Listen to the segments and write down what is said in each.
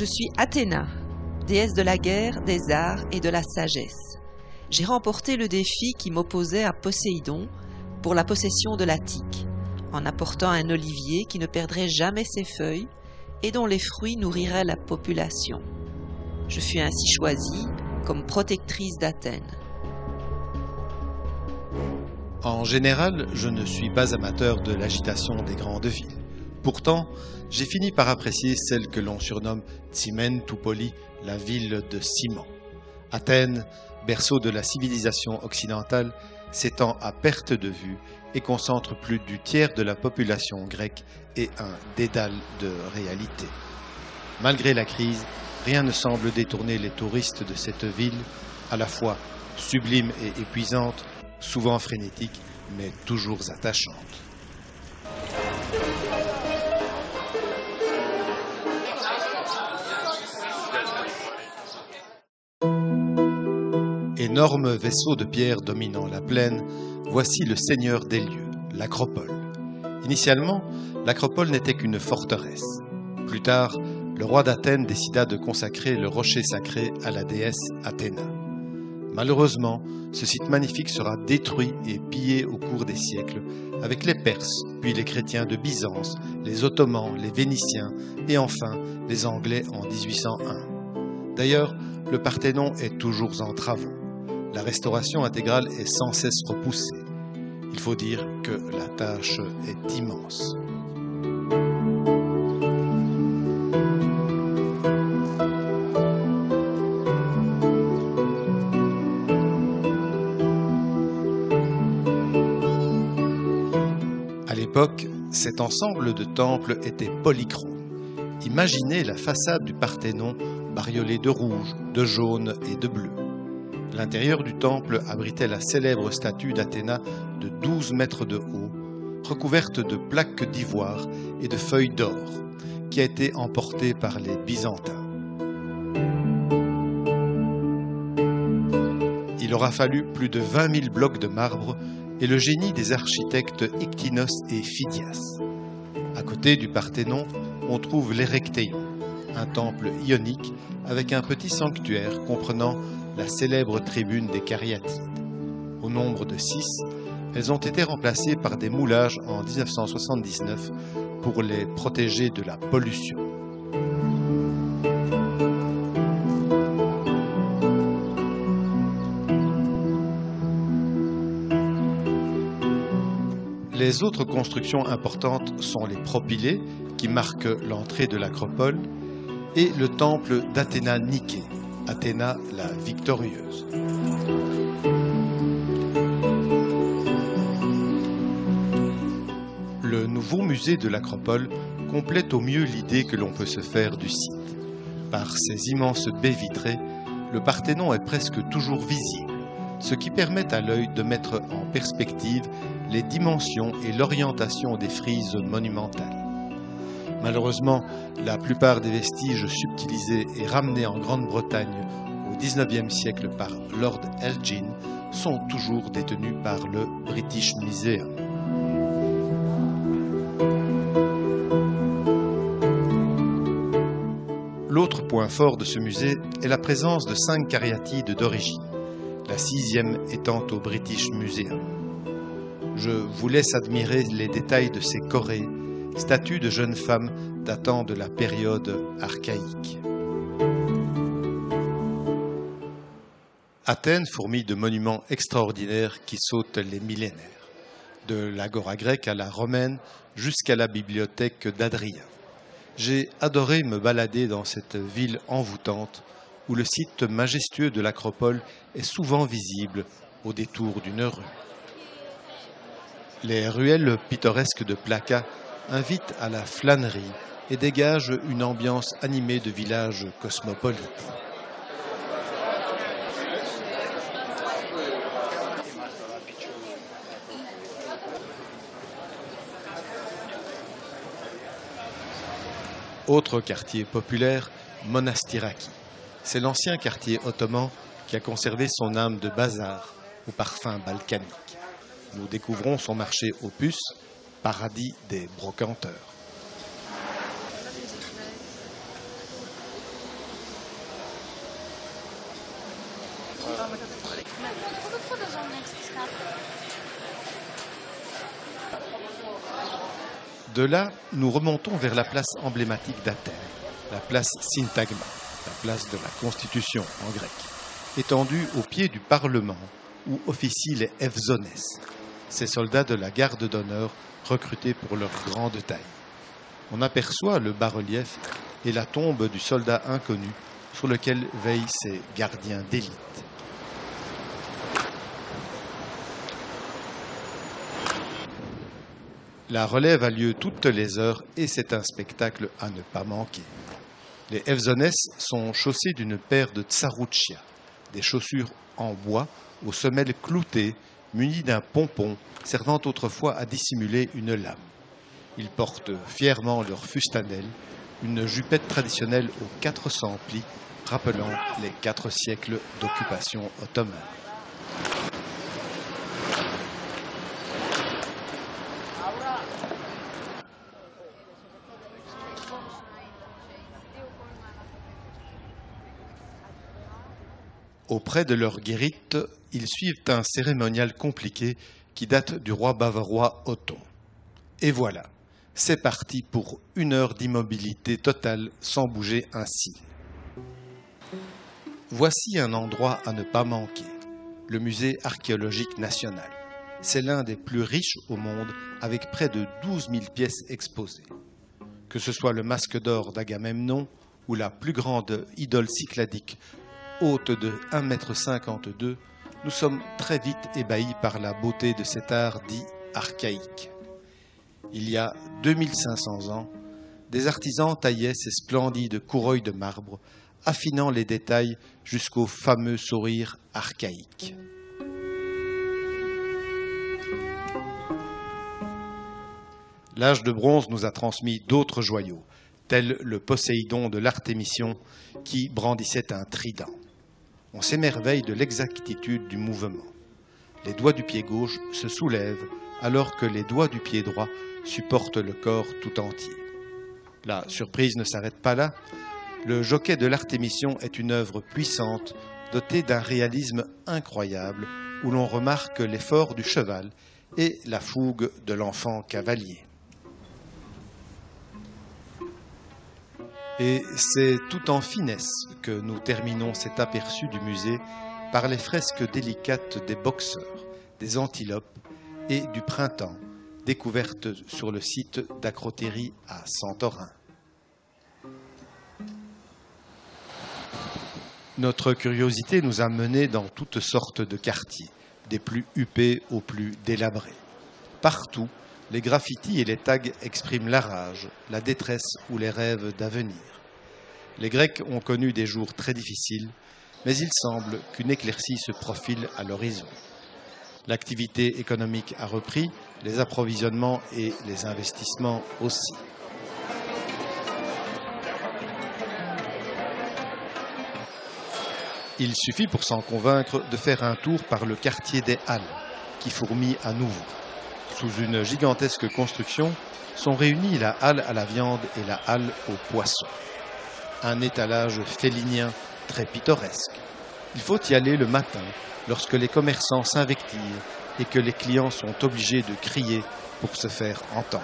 Je suis Athéna, déesse de la guerre, des arts et de la sagesse. J'ai remporté le défi qui m'opposait à Poséidon pour la possession de l'Attique, en apportant un olivier qui ne perdrait jamais ses feuilles et dont les fruits nourriraient la population. Je fus ainsi choisie comme protectrice d'Athènes. En général, je ne suis pas amateur de l'agitation des grandes villes. Pourtant, j'ai fini par apprécier celle que l'on surnomme Tsimentoupoli, la ville de ciment. Athènes, berceau de la civilisation occidentale, s'étend à perte de vue et concentre plus du tiers de la population grecque et un dédale de réalité. Malgré la crise, rien ne semble détourner les touristes de cette ville, à la fois sublime et épuisante, souvent frénétique, mais toujours attachante. Énorme vaisseau de pierre dominant la plaine, voici le seigneur des lieux, l'Acropole. Initialement, l'Acropole n'était qu'une forteresse. Plus tard, le roi d'Athènes décida de consacrer le rocher sacré à la déesse Athéna. Malheureusement, ce site magnifique sera détruit et pillé au cours des siècles, avec les Perses, puis les chrétiens de Byzance, les Ottomans, les Vénitiens et enfin les Anglais en 1801. D'ailleurs, le Parthénon est toujours en travaux. La restauration intégrale est sans cesse repoussée. Il faut dire que la tâche est immense. À l'époque, cet ensemble de temples était polychrome. Imaginez la façade du Parthénon bariolée de rouge, de jaune et de bleu. L'intérieur du temple abritait la célèbre statue d'Athéna de 12 mètres de haut, recouverte de plaques d'ivoire et de feuilles d'or, qui a été emportée par les Byzantins. Il aura fallu plus de 20 000 blocs de marbre et le génie des architectes Iktinos et Phidias. À côté du Parthénon, on trouve l'Érectéion, un temple ionique avec un petit sanctuaire comprenant la célèbre tribune des Cariatides. Au nombre de 6, elles ont été remplacées par des moulages en 1979 pour les protéger de la pollution. Les autres constructions importantes sont les propylées, qui marquent l'entrée de l'Acropole, et le temple d'Athéna Niké, Athéna la victorieuse. Le nouveau musée de l'Acropole complète au mieux l'idée que l'on peut se faire du site. Par ses immenses baies vitrées, le Parthénon est presque toujours visible, ce qui permet à l'œil de mettre en perspective les dimensions et l'orientation des frises monumentales. Malheureusement, la plupart des vestiges subtilisés et ramenés en Grande-Bretagne au XIXe siècle par Lord Elgin sont toujours détenus par le British Museum. L'autre point fort de ce musée est la présence de 5 cariatides d'origine, la 6e étant au British Museum. Je vous laisse admirer les détails de ces corées, statues de jeunes femmes datant de la période archaïque. Athènes fourmille de monuments extraordinaires qui sautent les millénaires, de l'agora grecque à la romaine jusqu'à la bibliothèque d'Adrien. J'ai adoré me balader dans cette ville envoûtante où le site majestueux de l'Acropole est souvent visible au détour d'une rue. Les ruelles pittoresques de Plaka invitent à la flânerie et dégagent une ambiance animée de village cosmopolite. Autre quartier populaire, Monastiraki. C'est l'ancien quartier ottoman qui a conservé son âme de bazar au parfum balkanique. Nous découvrons son marché aux puces, paradis des brocanteurs. De là, nous remontons vers la place emblématique d'Athènes, la place Syntagma, la place de la Constitution en grec, étendue au pied du Parlement où officient les Evzones, ces soldats de la garde d'honneur recrutés pour leur grande taille. On aperçoit le bas-relief et la tombe du soldat inconnu sur lequel veillent ses gardiens d'élite. La relève a lieu toutes les heures et c'est un spectacle à ne pas manquer. Les Evzones sont chaussés d'une paire de tsarouchia, des chaussures en bois aux semelles cloutées, munies d'un pompon servant autrefois à dissimuler une lame. Ils portent fièrement leur fustanelle, une jupette traditionnelle aux 400 plis, rappelant les 4 siècles d'occupation ottomane. Auprès de leur guérite, ils suivent un cérémonial compliqué qui date du roi bavarois Otton. Et voilà, c'est parti pour 1 heure d'immobilité totale sans bouger un cil. Voici un endroit à ne pas manquer, le musée archéologique national. C'est l'un des plus riches au monde avec près de 12 000 pièces exposées. Que ce soit le masque d'or d'Agamemnon ou la plus grande idole cycladique haute de 1,52 m, nous sommes très vite ébahis par la beauté de cet art dit archaïque. Il y a 2500 ans, des artisans taillaient ces splendides couronnes de marbre, affinant les détails jusqu'au fameux sourire archaïque. L'âge de bronze nous a transmis d'autres joyaux, tel le Poséidon de l'Artémission qui brandissait un trident. On s'émerveille de l'exactitude du mouvement. Les doigts du pied gauche se soulèvent alors que les doigts du pied droit supportent le corps tout entier. La surprise ne s'arrête pas là. Le jockey de l'Artémission est une œuvre puissante, dotée d'un réalisme incroyable, où l'on remarque l'effort du cheval et la fougue de l'enfant cavalier. Et c'est tout en finesse que nous terminons cet aperçu du musée par les fresques délicates des boxeurs, des antilopes et du printemps, découvertes sur le site d'Acrotéry à Santorin. Notre curiosité nous a menés dans toutes sortes de quartiers, des plus huppés aux plus délabrés. Partout, les graffitis et les tags expriment la rage, la détresse ou les rêves d'avenir. Les Grecs ont connu des jours très difficiles, mais il semble qu'une éclaircie se profile à l'horizon. L'activité économique a repris, les approvisionnements et les investissements aussi. Il suffit pour s'en convaincre de faire un tour par le quartier des Halles, qui fourmille à nouveau. Sous une gigantesque construction sont réunies la halle à la viande et la halle aux poissons. Un étalage félinien très pittoresque. Il faut y aller le matin, lorsque les commerçants s'invectivent et que les clients sont obligés de crier pour se faire entendre.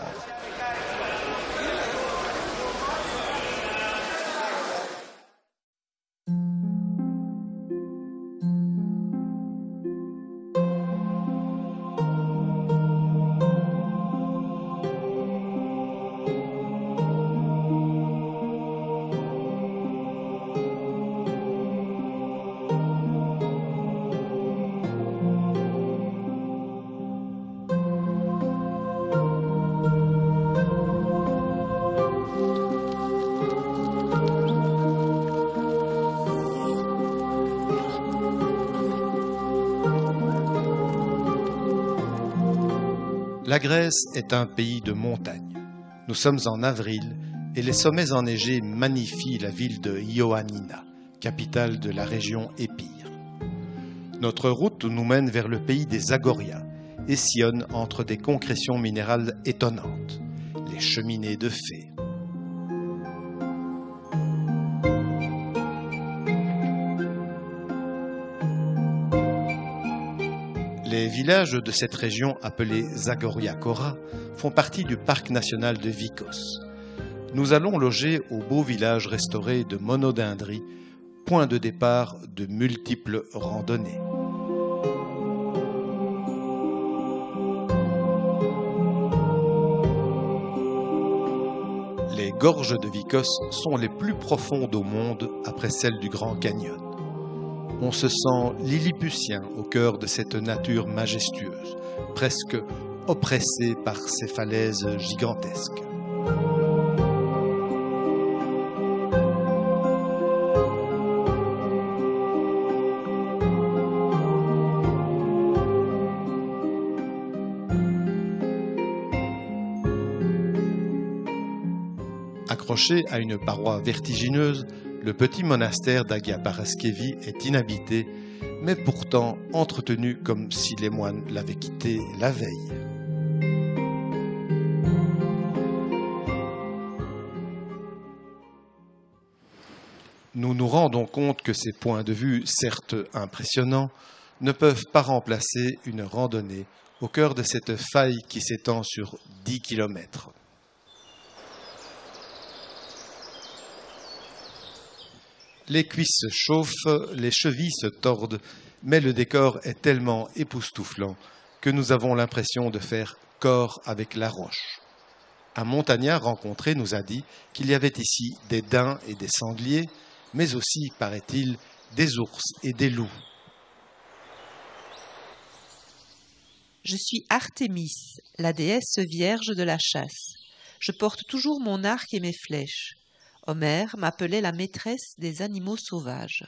La Grèce est un pays de montagnes. Nous sommes en avril et les sommets enneigés magnifient la ville de Ioannina, capitale de la région Épire. Notre route nous mène vers le pays des Agorias et sillonne entre des concrétions minérales étonnantes, les cheminées de fées. Les villages de cette région appelés Zagoria Kora font partie du parc national de Vikos. Nous allons loger au beau village restauré de Monodindri, point de départ de multiples randonnées. Les gorges de Vikos sont les plus profondes au monde après celles du Grand Canyon. On se sent lilliputien au cœur de cette nature majestueuse, presque oppressé par ces falaises gigantesques. Accroché à une paroi vertigineuse, le petit monastère d'Agia Paraskevi est inhabité, mais pourtant entretenu comme si les moines l'avaient quitté la veille. Nous nous rendons compte que ces points de vue, certes impressionnants, ne peuvent pas remplacer une randonnée au cœur de cette faille qui s'étend sur 10 kilomètres. Les cuisses se chauffent, les chevilles se tordent, mais le décor est tellement époustouflant que nous avons l'impression de faire corps avec la roche. Un montagnard rencontré nous a dit qu'il y avait ici des daims et des sangliers, mais aussi, paraît-il, des ours et des loups. Je suis Artémis, la déesse vierge de la chasse. Je porte toujours mon arc et mes flèches. Homère m'appelait la maîtresse des animaux sauvages.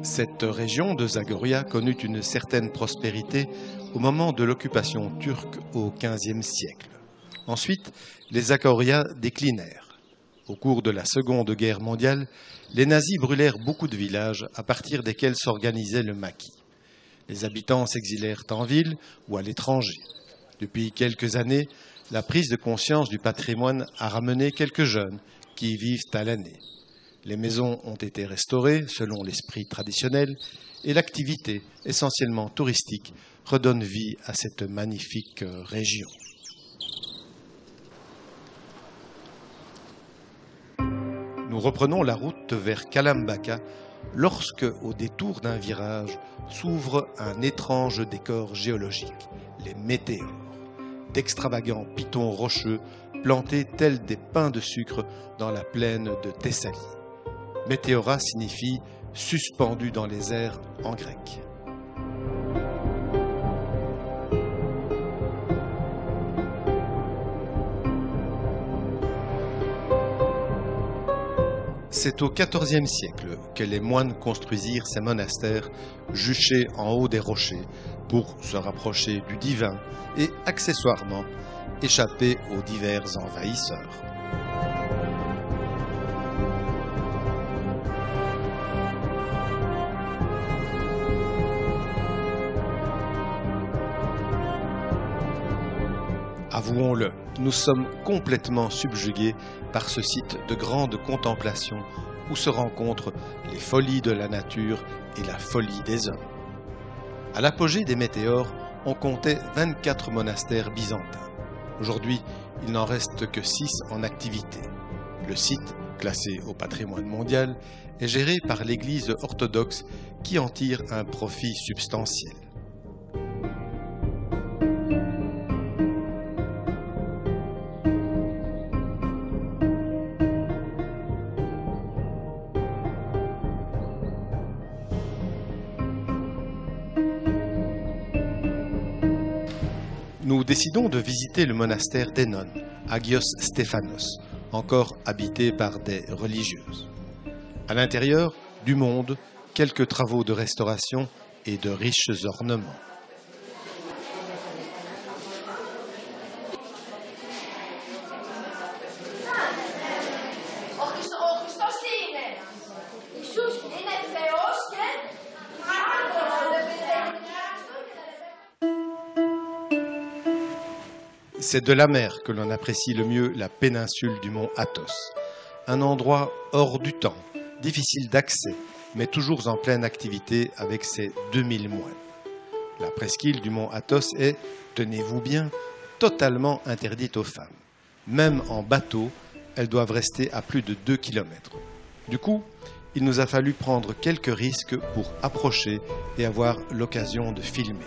Cette région de Zagoria connut une certaine prospérité au moment de l'occupation turque au XVe siècle. Ensuite, les Zagoria déclinèrent. Au cours de la Seconde Guerre mondiale, les nazis brûlèrent beaucoup de villages à partir desquels s'organisait le maquis. Les habitants s'exilèrent en ville ou à l'étranger. Depuis quelques années, la prise de conscience du patrimoine a ramené quelques jeunes qui y vivent à l'année. Les maisons ont été restaurées selon l'esprit traditionnel et l'activité, essentiellement touristique, redonne vie à cette magnifique région. Nous reprenons la route vers Kalambaka lorsque, au détour d'un virage, s'ouvre un étrange décor géologique, les météores, d'extravagants pitons rocheux plantés tels des pains de sucre dans la plaine de Thessalie. Météora signifie « suspendu dans les airs » en grec. C'est au XIVe siècle que les moines construisirent ces monastères juchés en haut des rochers pour se rapprocher du divin et, accessoirement, échapper aux divers envahisseurs. Avouons-le, nous sommes complètement subjugués par ce site de grande contemplation où se rencontrent les folies de la nature et la folie des hommes. À l'apogée des météores, on comptait 24 monastères byzantins. Aujourd'hui, il n'en reste que 6 en activité. Le site, classé au patrimoine mondial, est géré par l'Église orthodoxe qui en tire un profit substantiel. Nous décidons de visiter le monastère d'Enon, Agios Stéphanos, encore habité par des religieuses. À l'intérieur, du monde, quelques travaux de restauration et de riches ornements. C'est de la mer que l'on apprécie le mieux la péninsule du mont Athos. Un endroit hors du temps, difficile d'accès, mais toujours en pleine activité avec ses 2000 moines. La presqu'île du mont Athos est, tenez-vous bien, totalement interdite aux femmes. Même en bateau, elles doivent rester à plus de 2 km. Du coup, il nous a fallu prendre quelques risques pour approcher et avoir l'occasion de filmer.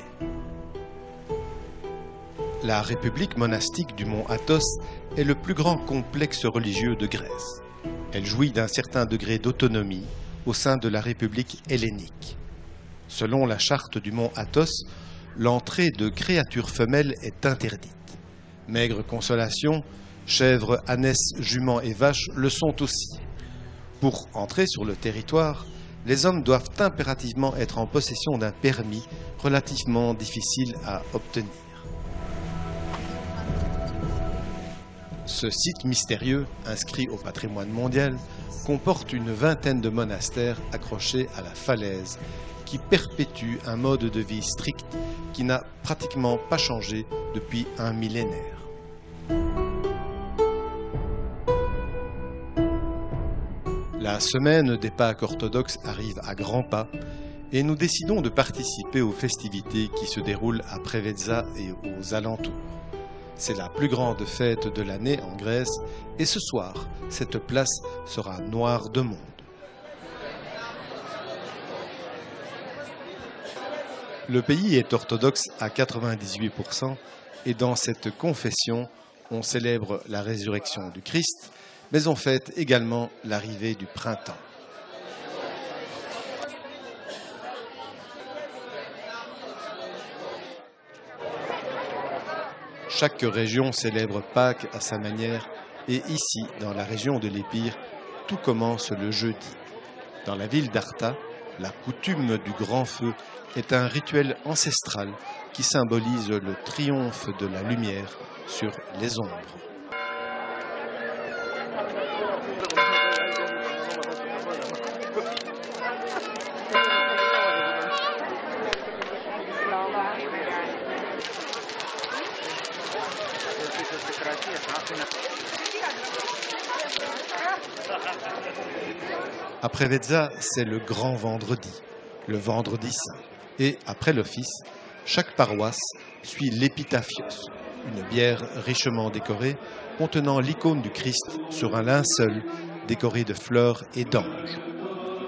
La république monastique du mont Athos est le plus grand complexe religieux de Grèce. Elle jouit d'un certain degré d'autonomie au sein de la république hellénique. Selon la charte du mont Athos, l'entrée de créatures femelles est interdite. Maigre consolation, chèvres, ânesses, juments et vaches le sont aussi. Pour entrer sur le territoire, les hommes doivent impérativement être en possession d'un permis relativement difficile à obtenir. Ce site mystérieux, inscrit au patrimoine mondial, comporte une vingtaine de monastères accrochés à la falaise qui perpétuent un mode de vie strict qui n'a pratiquement pas changé depuis un millénaire. La semaine des Pâques orthodoxes arrive à grands pas et nous décidons de participer aux festivités qui se déroulent à Preveza et aux alentours. C'est la plus grande fête de l'année en Grèce et ce soir, cette place sera noire de monde. Le pays est orthodoxe à 98% et dans cette confession, on célèbre la résurrection du Christ, mais on fête également l'arrivée du printemps. Chaque région célèbre Pâques à sa manière et ici, dans la région de l'Épire, tout commence le jeudi. Dans la ville d'Arta, la coutume du grand feu est un rituel ancestral qui symbolise le triomphe de la lumière sur les ombres. À Preveza, c'est le grand vendredi, le vendredi saint. Et après l'office, chaque paroisse suit l'épitaphios, une bière richement décorée contenant l'icône du Christ sur un linceul décoré de fleurs et d'anges.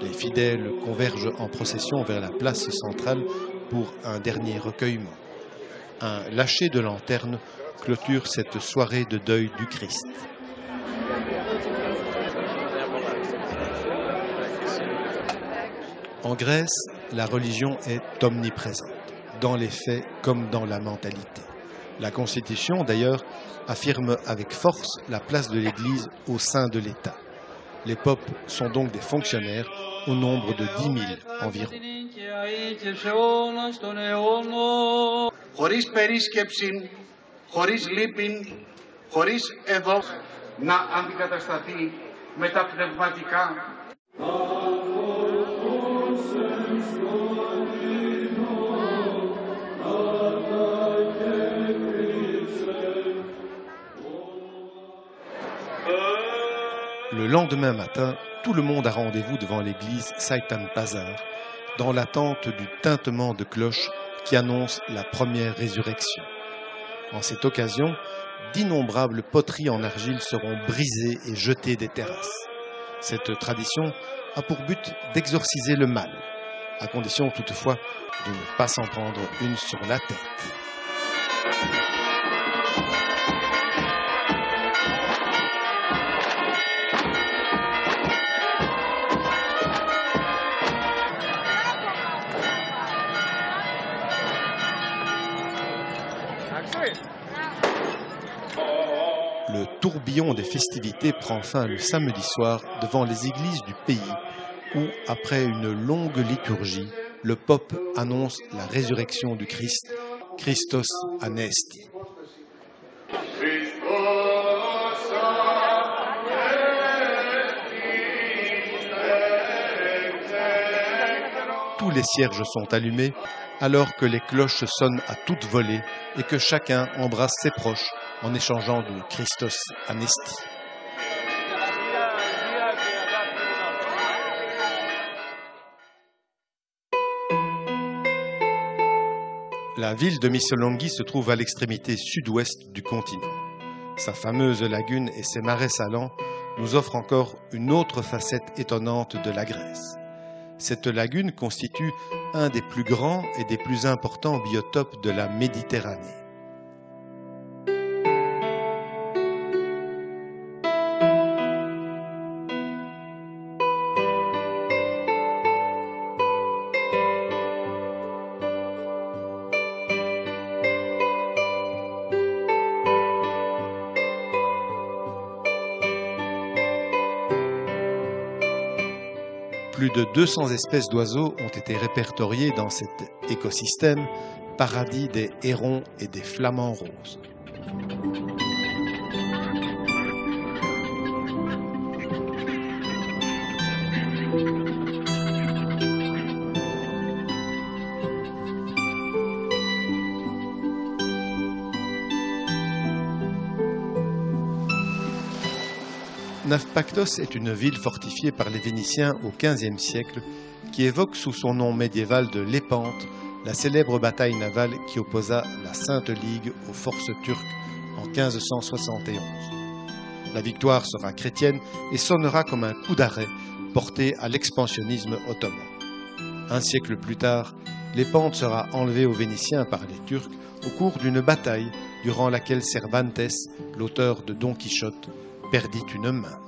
Les fidèles convergent en procession vers la place centrale pour un dernier recueillement. Un lâcher de lanterne clôture cette soirée de deuil du Christ. En Grèce, la religion est omniprésente, dans les faits comme dans la mentalité. La Constitution, d'ailleurs, affirme avec force la place de l'Église au sein de l'État. Les popes sont donc des fonctionnaires au nombre de 10 000 environ. Χωρίς περίσκεψη, χωρίς λύπην, χωρίς εδώ να αντικατασταθεί με τα πνευματικά. Le lendemain matin, tout le monde a rendez-vous devant l'église Saitan Pazar, dans l'attente du tintement de cloches qui annonce la première résurrection. En cette occasion, d'innombrables poteries en argile seront brisées et jetées des terrasses. Cette tradition a pour but d'exorciser le mal, à condition toutefois de ne pas s'en prendre une sur la tête. Le tourbillon des festivités prend fin le samedi soir devant les églises du pays où, après une longue liturgie, le pope annonce la résurrection du Christ, Christos Anesti. Tous les cierges sont allumés alors que les cloches sonnent à toute volée et que chacun embrasse ses proches en échangeant du Christos Anesti. La ville de Missolonghi se trouve à l'extrémité sud-ouest du continent. Sa fameuse lagune et ses marais salants nous offrent encore une autre facette étonnante de la Grèce. Cette lagune constitue un des plus grands et des plus importants biotopes de la Méditerranée. Plus de 200 espèces d'oiseaux ont été répertoriées dans cet écosystème, paradis des hérons et des flamants roses. Naupactos est une ville fortifiée par les Vénitiens au XVe siècle qui évoque sous son nom médiéval de Lépante la célèbre bataille navale qui opposa la Sainte Ligue aux forces turques en 1571. La victoire sera chrétienne et sonnera comme un coup d'arrêt porté à l'expansionnisme ottoman. Un siècle plus tard, Lépante sera enlevée aux Vénitiens par les Turcs au cours d'une bataille durant laquelle Cervantes, l'auteur de Don Quichotte, perdit une main.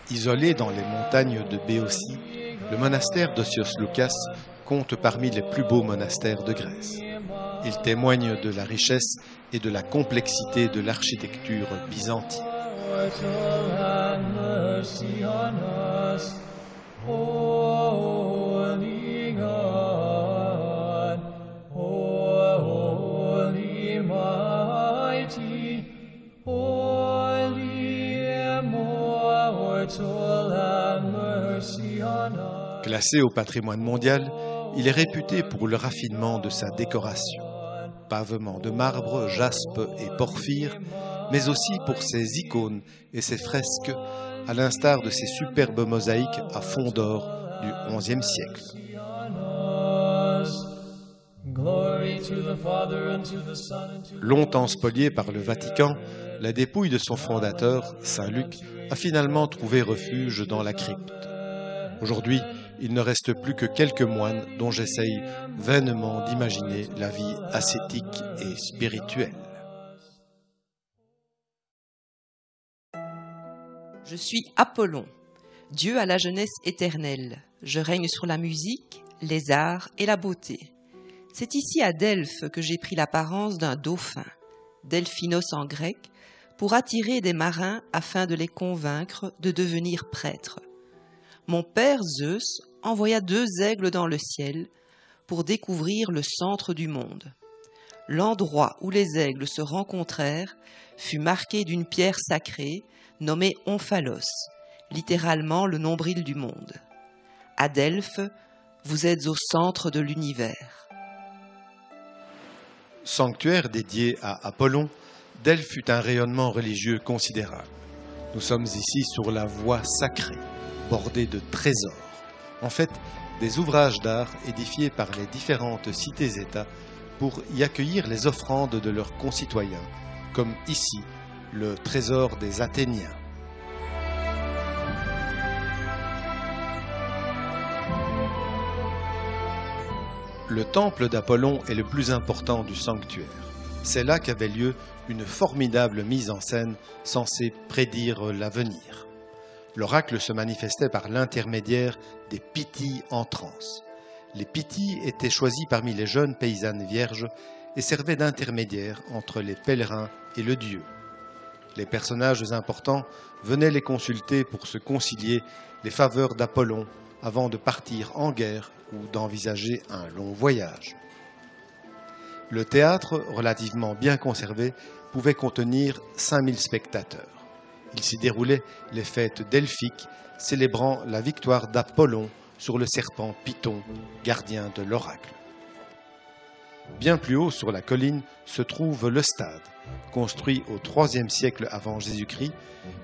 Isolé dans les montagnes de Béotie, le monastère d'Osios Loukas compte parmi les plus beaux monastères de Grèce. Il témoigne de la richesse et de la complexité de l'architecture byzantine. Classé au patrimoine mondial, il est réputé pour le raffinement de sa décoration. Pavement de marbre, jaspe et porphyre, mais aussi pour ses icônes et ses fresques, à l'instar de ses superbes mosaïques à fond d'or du XIe siècle. Longtemps spoliée par le Vatican, la dépouille de son fondateur, Saint Luc, a finalement trouvé refuge dans la crypte. Aujourd'hui, il ne reste plus que quelques moines dont j'essaye vainement d'imaginer la vie ascétique et spirituelle. Je suis Apollon, Dieu à la jeunesse éternelle. Je règne sur la musique, les arts et la beauté. C'est ici à Delphes que j'ai pris l'apparence d'un dauphin, Delphinos en grec, pour attirer des marins afin de les convaincre de devenir prêtres. Mon père Zeus envoya 2 aigles dans le ciel pour découvrir le centre du monde. L'endroit où les aigles se rencontrèrent fut marqué d'une pierre sacrée nommée Omphalos, littéralement le nombril du monde. À Delphes, vous êtes au centre de l'univers. Sanctuaire dédié à Apollon, Delphes eut un rayonnement religieux considérable. Nous sommes ici sur la voie sacrée, bordée de trésors. En fait, des ouvrages d'art édifiés par les différentes cités-États pour y accueillir les offrandes de leurs concitoyens, comme ici, le trésor des Athéniens. Le temple d'Apollon est le plus important du sanctuaire. C'est là qu'avait lieu une formidable mise en scène censée prédire l'avenir. L'oracle se manifestait par l'intermédiaire des Pythie en transe. Les Pythies étaient choisis parmi les jeunes paysannes vierges et servaient d'intermédiaires entre les pèlerins et le dieu. Les personnages importants venaient les consulter pour se concilier les faveurs d'Apollon avant de partir en guerre ou d'envisager un long voyage. Le théâtre, relativement bien conservé, pouvait contenir 5000 spectateurs. Il s'y déroulait les fêtes delphiques, célébrant la victoire d'Apollon sur le serpent Python, gardien de l'oracle. Bien plus haut sur la colline se trouve le stade, construit au IIIe siècle avant Jésus-Christ,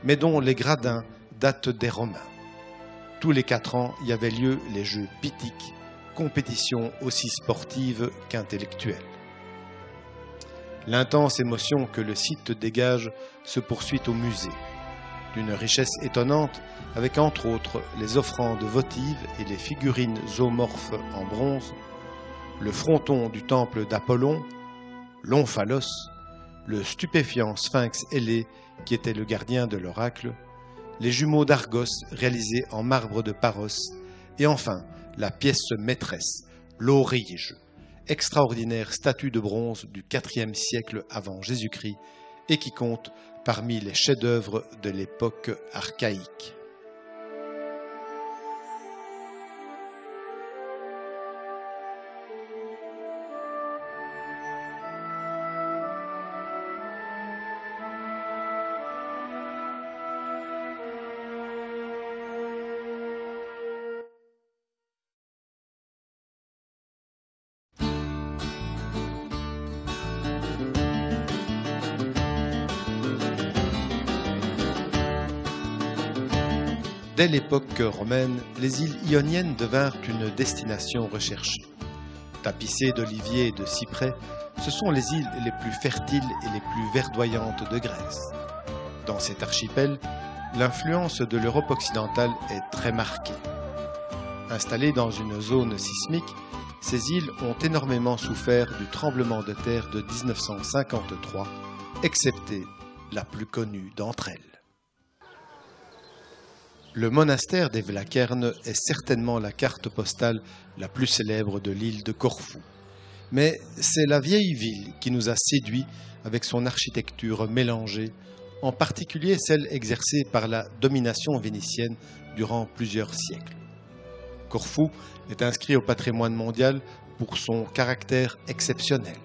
mais dont les gradins datent des Romains. Tous les 4 ans y avaient lieu les Jeux pythiques, compétition aussi sportive qu'intellectuelle. L'intense émotion que le site dégage se poursuit au musée, d'une richesse étonnante, avec entre autres les offrandes votives et les figurines zoomorphes en bronze, le fronton du temple d'Apollon, l'omphalos, le stupéfiant sphinx ailé qui était le gardien de l'oracle, les jumeaux d'Argos réalisés en marbre de Paros, et enfin la pièce maîtresse, l'Aurige, extraordinaire statue de bronze du IVe siècle avant Jésus-Christ et qui compte parmi les chefs-d'œuvre de l'époque archaïque. Dès l'époque romaine, les îles Ioniennes devinrent une destination recherchée. Tapissées d'oliviers et de cyprès, ce sont les îles les plus fertiles et les plus verdoyantes de Grèce. Dans cet archipel, l'influence de l'Europe occidentale est très marquée. Installées dans une zone sismique, ces îles ont énormément souffert du tremblement de terre de 1953, excepté la plus connue d'entre elles. Le monastère des Vlakernes est certainement la carte postale la plus célèbre de l'île de Corfou. Mais c'est la vieille ville qui nous a séduits avec son architecture mélangée, en particulier celle exercée par la domination vénitienne durant plusieurs siècles. Corfou est inscrit au patrimoine mondial pour son caractère exceptionnel.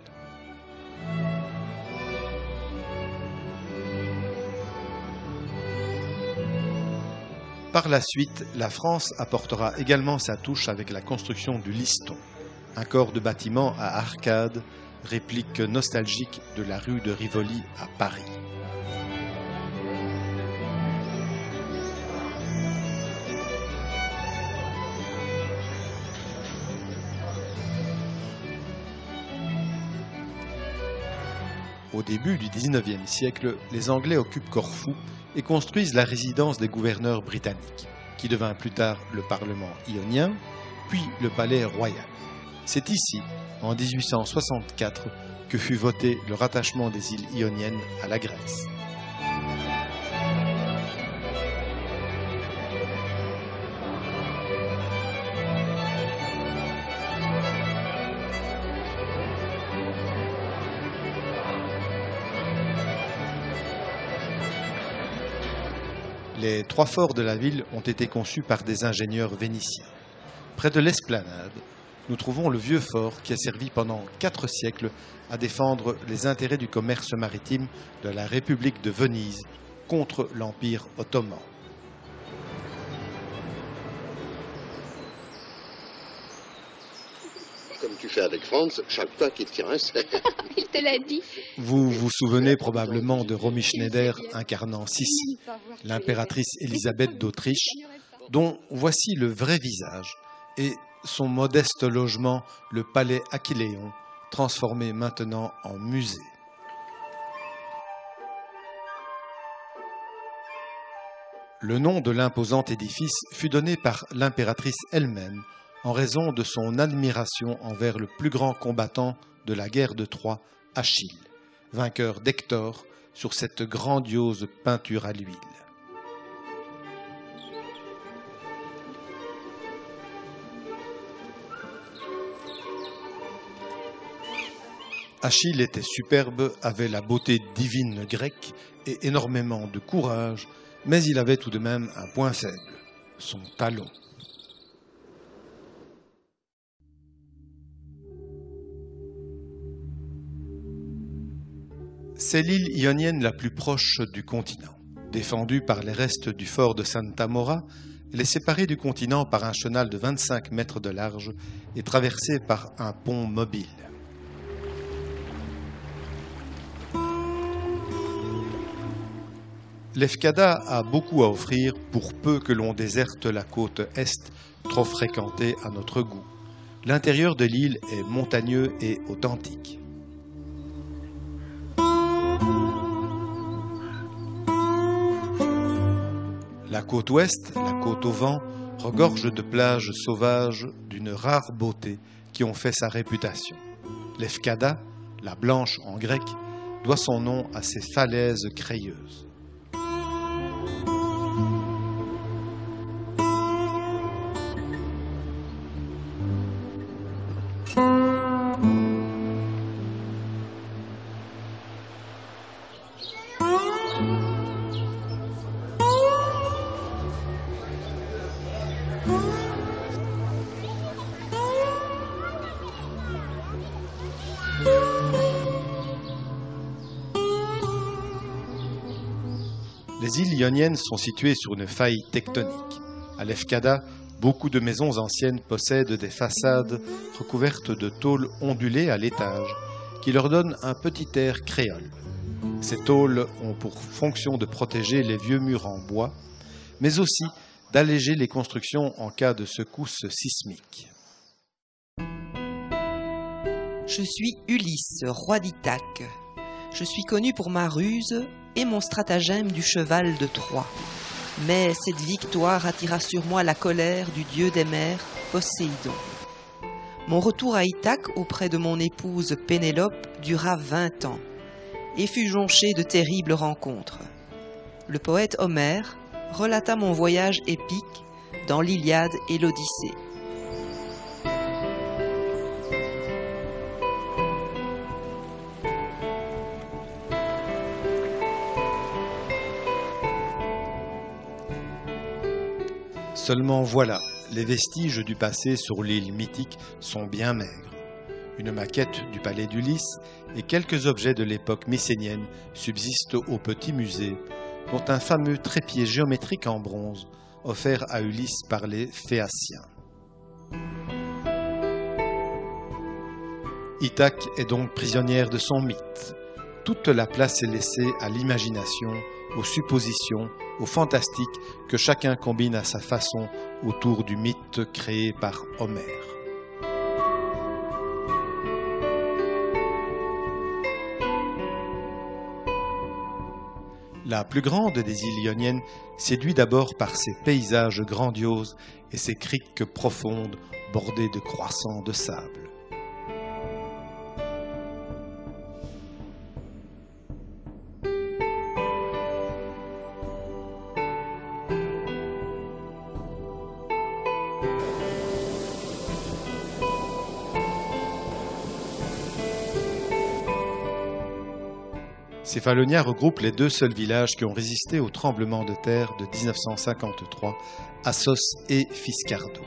Par la suite, la France apportera également sa touche avec la construction du Liston, un corps de bâtiment à arcades, réplique nostalgique de la rue de Rivoli à Paris. Au début du XIXe siècle, les Anglais occupent Corfou et construisent la résidence des gouverneurs britanniques, qui devint plus tard le Parlement ionien, puis le Palais royal. C'est ici, en 1864, que fut voté le rattachement des îles Ioniennes à la Grèce. Les 3 forts de la ville ont été conçus par des ingénieurs vénitiens. Près de l'esplanade, nous trouvons le vieux fort qui a servi pendant 4 siècles à défendre les intérêts du commerce maritime de la République de Venise contre l'Empire ottoman. Comme tu fais avec Franz, chaque fois qu'il tient un cerf. Il te l'a dit. Vous vous souvenez probablement de Romy Schneider incarnant Sissi, l'impératrice Élisabeth d'Autriche, dont voici le vrai visage et son modeste logement, le palais Achilléon, transformé maintenant en musée. Le nom de l'imposant édifice fut donné par l'impératrice elle-même en raison de son admiration envers le plus grand combattant de la guerre de Troie, Achille, vainqueur d'Hector sur cette grandiose peinture à l'huile. Achille était superbe, avait la beauté divine grecque et énormément de courage, mais il avait tout de même un point faible, son talon. C'est l'île ionienne la plus proche du continent. Défendue par les restes du fort de Santa Maura, elle est séparée du continent par un chenal de 25 mètres de large et traversée par un pont mobile. Lefkada a beaucoup à offrir pour peu que l'on déserte la côte est, trop fréquentée à notre goût. L'intérieur de l'île est montagneux et authentique. La côte ouest, la côte au vent, regorge de plages sauvages d'une rare beauté qui ont fait sa réputation. Lefkada, la blanche en grec, doit son nom à ses falaises crayeuses. Les îles ioniennes sont situées sur une faille tectonique. À Lefkada, beaucoup de maisons anciennes possèdent des façades recouvertes de tôles ondulées à l'étage qui leur donnent un petit air créole. Ces tôles ont pour fonction de protéger les vieux murs en bois, mais aussi d'alléger les constructions en cas de secousse sismique. Je suis Ulysse, roi d'Ithaque. Je suis connu pour ma ruse et mon stratagème du cheval de Troie. Mais cette victoire attira sur moi la colère du dieu des mers, Poséidon. Mon retour à Ithaque auprès de mon épouse Pénélope dura 20 ans et fut jonché de terribles rencontres. Le poète Homère relata mon voyage épique dans l'Iliade et l'Odyssée. Seulement voilà, les vestiges du passé sur l'île mythique sont bien maigres. Une maquette du palais d'Ulysse et quelques objets de l'époque mycénienne subsistent au petit musée, dont un fameux trépied géométrique en bronze offert à Ulysse par les Phéaciens. Ithaque est donc prisonnière de son mythe. Toute la place est laissée à l'imagination, aux suppositions, au fantastique que chacun combine à sa façon autour du mythe créé par Homère. La plus grande des îles ioniennes séduit d'abord par ses paysages grandioses et ses criques profondes bordées de croissants de sable. Céphalonia regroupe les deux seuls villages qui ont résisté au tremblement de terre de 1953, Assos et Fiscardo.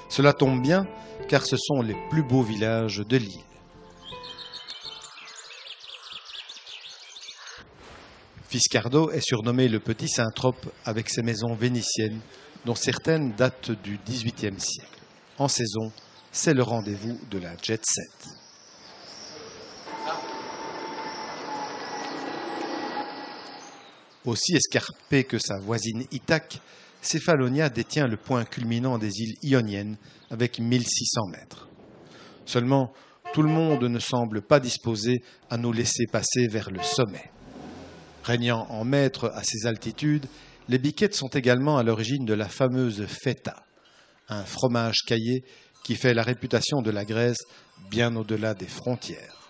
Cela tombe bien car ce sont les plus beaux villages de l'île. Fiscardo est surnommé le Petit Saint-Trope avec ses maisons vénitiennes dont certaines datent du XVIIIe siècle. En saison, c'est le rendez-vous de la jet set. Aussi escarpée que sa voisine Ithaque, Céphalonia détient le point culminant des îles ioniennes avec 1600 mètres. Seulement, tout le monde ne semble pas disposé à nous laisser passer vers le sommet. Régnant en maître à ces altitudes, les biquettes sont également à l'origine de la fameuse feta, un fromage caillé qui fait la réputation de la Grèce bien au-delà des frontières.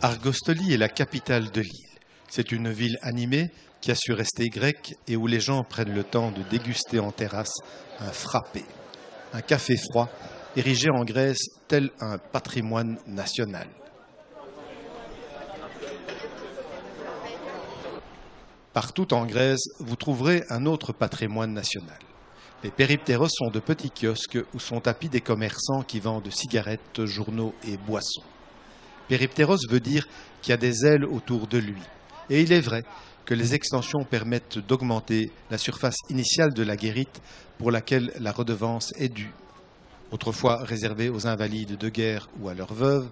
Argostoli est la capitale de l'île. C'est une ville animée qui a su rester grecque et où les gens prennent le temps de déguster en terrasse un frappé, un café froid érigé en Grèce tel un patrimoine national. Partout en Grèce, vous trouverez un autre patrimoine national. Les périptéros sont de petits kiosques où sont tapis des commerçants qui vendent cigarettes, journaux et boissons. Périptéros veut dire qu'il y a des ailes autour de lui. Et il est vrai que les extensions permettent d'augmenter la surface initiale de la guérite pour laquelle la redevance est due. Autrefois réservés aux invalides de guerre ou à leurs veuves,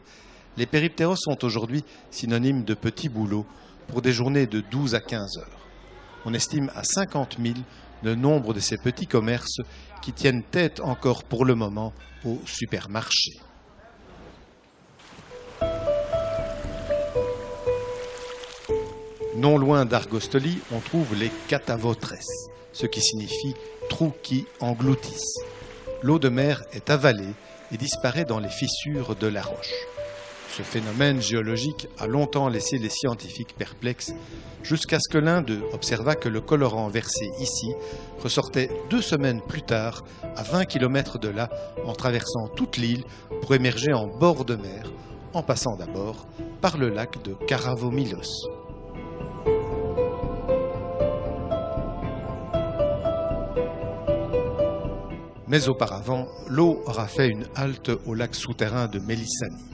les périptéros sont aujourd'hui synonymes de petits boulots pour des journées de 12 à 15 heures. On estime à 50 000 le nombre de ces petits commerces qui tiennent tête encore pour le moment au supermarché. Non loin d'Argostoli, on trouve les catavotres, ce qui signifie trous qui engloutissent. L'eau de mer est avalée et disparaît dans les fissures de la roche. Ce phénomène géologique a longtemps laissé les scientifiques perplexes, jusqu'à ce que l'un d'eux observa que le colorant versé ici ressortait 2 semaines plus tard, à 20 km de là, en traversant toute l'île pour émerger en bord de mer, en passant d'abord par le lac de Karavomilos. Mais auparavant, l'eau aura fait une halte au lac souterrain de Mélissani.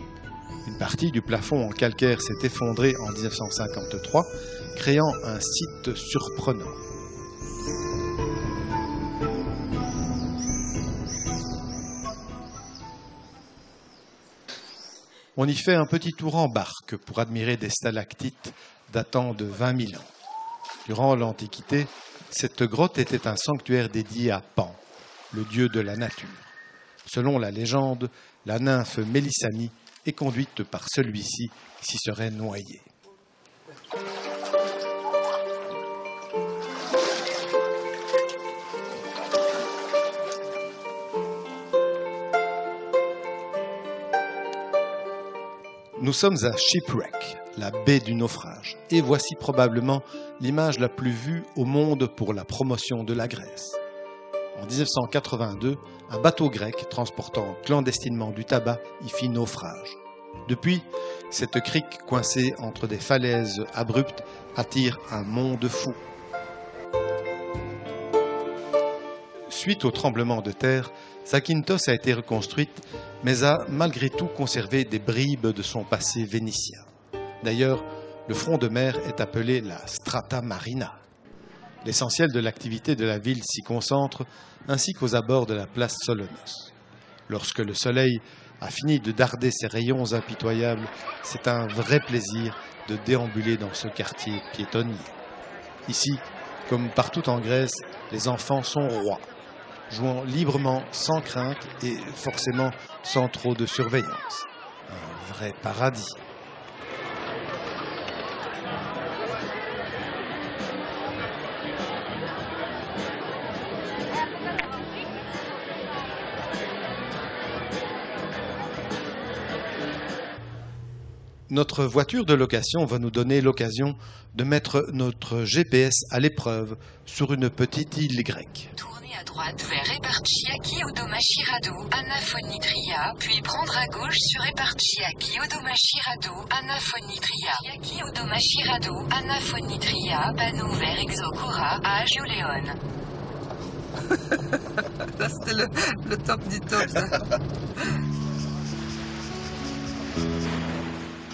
Une partie du plafond en calcaire s'est effondrée en 1953, créant un site surprenant. On y fait un petit tour en barque pour admirer des stalactites datant de 20 000 ans. Durant l'Antiquité, cette grotte était un sanctuaire dédié à Pan, le dieu de la nature. Selon la légende, la nymphe Mélissani est conduite par celui-ci qui s'y serait noyé. Nous sommes à Shipwreck, la baie du naufrage, et voici probablement l'image la plus vue au monde pour la promotion de la Grèce. En 1982, un bateau grec transportant clandestinement du tabac y fit naufrage. Depuis, cette crique coincée entre des falaises abruptes attire un monde fou. Suite au tremblement de terre, Zakynthos a été reconstruite, mais a malgré tout conservé des bribes de son passé vénitien. D'ailleurs, le front de mer est appelé la Strata Marina. L'essentiel de l'activité de la ville s'y concentre, ainsi qu'aux abords de la place Solonos. Lorsque le soleil a fini de darder ses rayons impitoyables, c'est un vrai plaisir de déambuler dans ce quartier piétonnier. Ici, comme partout en Grèce, les enfants sont rois, jouant librement, sans crainte et forcément sans trop de surveillance. Un vrai paradis. Notre voiture de location va nous donner l'occasion de mettre notre GPS à l'épreuve sur une petite île grecque. Tournez à droite vers Eparchiaki Odomachirado, Anaphonitria, puis prendre à gauche sur Eparchiaki Odomachirado, Anaphonitria, Yaki Odomachirado, Anaphonitria, panneau vert Exokora, à Agioléon. Ça, c'était le top du top, ça.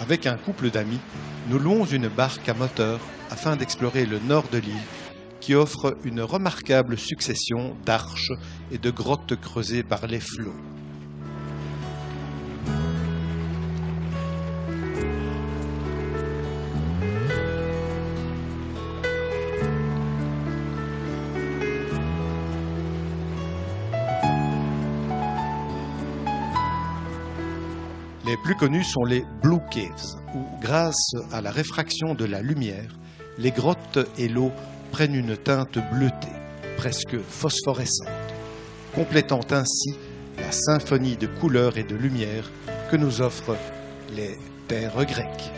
Avec un couple d'amis, nous louons une barque à moteur afin d'explorer le nord de l'île qui offre une remarquable succession d'arches et de grottes creusées par les flots. Les plus connus sont les Blue Caves, où, grâce à la réfraction de la lumière, les grottes et l'eau prennent une teinte bleutée, presque phosphorescente, complétant ainsi la symphonie de couleurs et de lumière que nous offrent les terres grecques.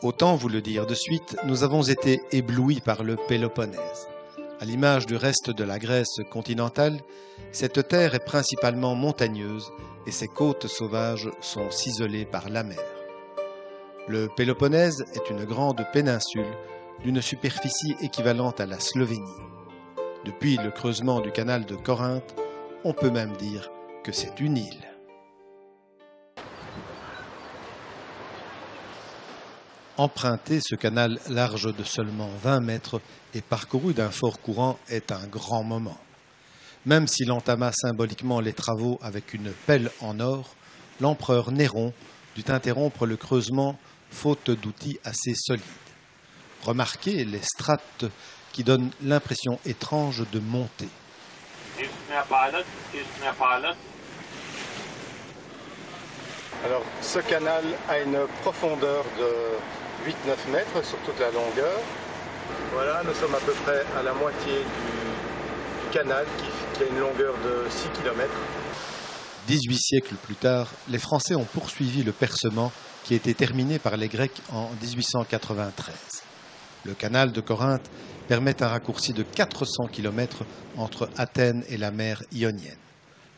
Autant vous le dire de suite, nous avons été éblouis par le Péloponnèse. À l'image du reste de la Grèce continentale, cette terre est principalement montagneuse et ses côtes sauvages sont ciselées par la mer. Le Péloponnèse est une grande péninsule d'une superficie équivalente à la Slovénie. Depuis le creusement du canal de Corinthe, on peut même dire que c'est une île. Emprunter ce canal large de seulement 20 mètres et parcouru d'un fort courant est un grand moment. Même s'il entama symboliquement les travaux avec une pelle en or, l'empereur Néron dut interrompre le creusement faute d'outils assez solides. Remarquez les strates qui donnent l'impression étrange de monter. Alors, ce canal a une profondeur de 8-9 mètres sur toute la longueur. Voilà, nous sommes à peu près à la moitié du canal qui a une longueur de 6 km. 18 siècles plus tard, les Français ont poursuivi le percement qui a été terminé par les Grecs en 1893. Le canal de Corinthe permet un raccourci de 400 km entre Athènes et la mer Ionienne.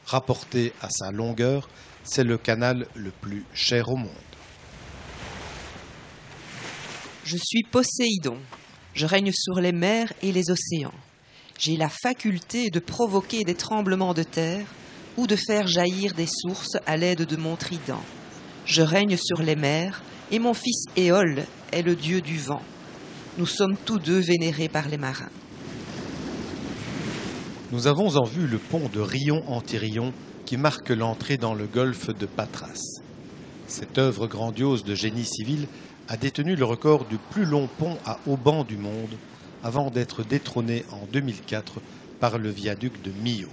Rapporté à sa longueur, c'est le canal le plus cher au monde. Je suis Poséidon. Je règne sur les mers et les océans. J'ai la faculté de provoquer des tremblements de terre ou de faire jaillir des sources à l'aide de mon trident. Je règne sur les mers et mon fils Éole est le dieu du vent. Nous sommes tous deux vénérés par les marins. Nous avons en vue le pont de Rion-Antirion qui marque l'entrée dans le golfe de Patras. Cette œuvre grandiose de génie civil a détenu le record du plus long pont à haubans du monde avant d'être détrôné en 2004 par le viaduc de Millau.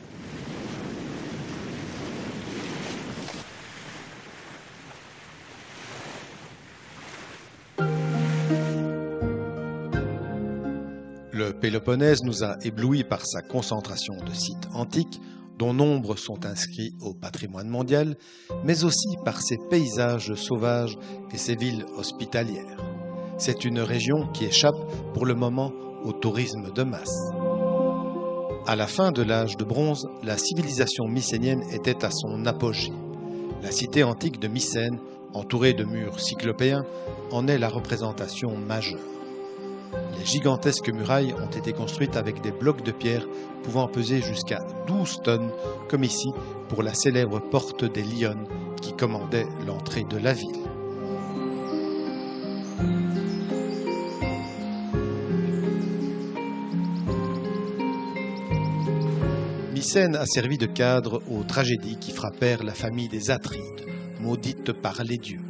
Le Péloponnèse nous a éblouis par sa concentration de sites antiques, dont nombre sont inscrits au patrimoine mondial, mais aussi par ses paysages sauvages et ses villes hospitalières. C'est une région qui échappe pour le moment au tourisme de masse. À la fin de l'âge de bronze, la civilisation mycénienne était à son apogée. La cité antique de Mycène, entourée de murs cyclopéens, en est la représentation majeure. Les gigantesques murailles ont été construites avec des blocs de pierre pouvant peser jusqu'à 12 tonnes, comme ici pour la célèbre porte des Lionnes qui commandait l'entrée de la ville. Mycène a servi de cadre aux tragédies qui frappèrent la famille des Atrides, maudite par les dieux.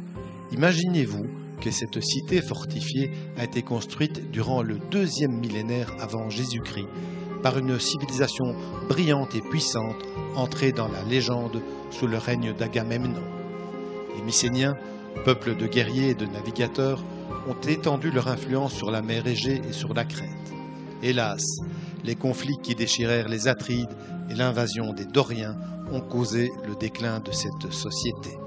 Imaginez-vous que cette cité fortifiée a été construite durant le 2e millénaire avant Jésus-Christ par une civilisation brillante et puissante entrée dans la légende sous le règne d'Agamemnon. Les Mycéniens, peuple de guerriers et de navigateurs, ont étendu leur influence sur la mer Égée et sur la Crète. Hélas, les conflits qui déchirèrent les Atrides et l'invasion des Doriens ont causé le déclin de cette société.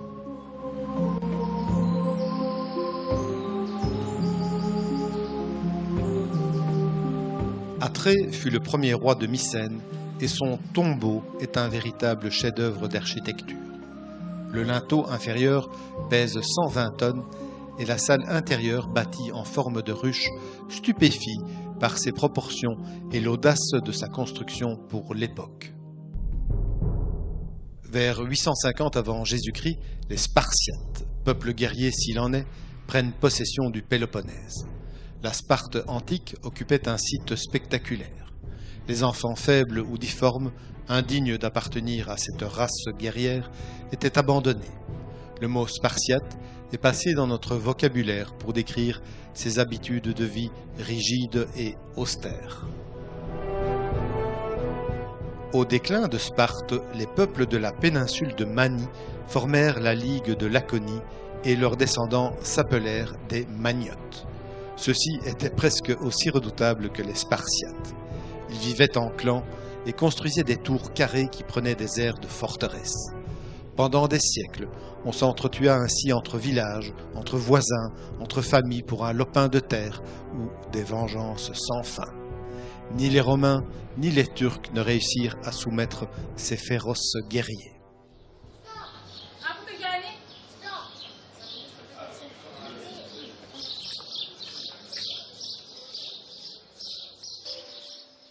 Atrée fut le premier roi de Mycène et son tombeau est un véritable chef-d'œuvre d'architecture. Le linteau inférieur pèse 120 tonnes et la salle intérieure, bâtie en forme de ruche, stupéfie par ses proportions et l'audace de sa construction pour l'époque. Vers 850 avant Jésus-Christ, les Spartiates, peuple guerrier s'il en est, prennent possession du Péloponnèse. La Sparte antique occupait un site spectaculaire. Les enfants faibles ou difformes, indignes d'appartenir à cette race guerrière, étaient abandonnés. Le mot spartiate est passé dans notre vocabulaire pour décrire ses habitudes de vie rigides et austères. Au déclin de Sparte, les peuples de la péninsule de Manie formèrent la Ligue de Laconie et leurs descendants s'appelèrent des Maniotes. Ceux-ci étaient presque aussi redoutables que les Spartiates. Ils vivaient en clans et construisaient des tours carrées qui prenaient des airs de forteresse. Pendant des siècles, on s'entretua ainsi entre villages, entre voisins, entre familles pour un lopin de terre ou des vengeances sans fin. Ni les Romains, ni les Turcs ne réussirent à soumettre ces féroces guerriers.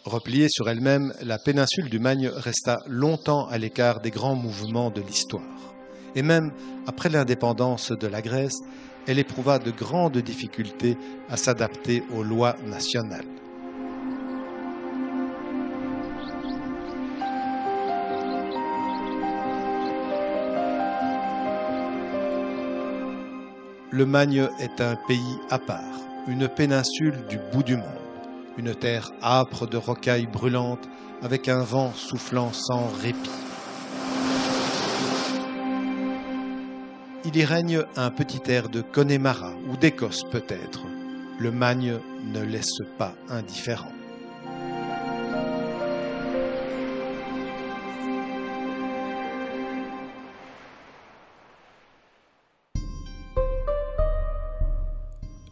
Repliée sur elle-même, la péninsule du Magne resta longtemps à l'écart des grands mouvements de l'histoire. Et même après l'indépendance de la Grèce, elle éprouva de grandes difficultés à s'adapter aux lois nationales. Le Magne est un pays à part, une péninsule du bout du monde. Une terre âpre de rocailles brûlantes avec un vent soufflant sans répit. Il y règne un petit air de Connemara ou d'Écosse peut-être. Le Magne ne laisse pas indifférent.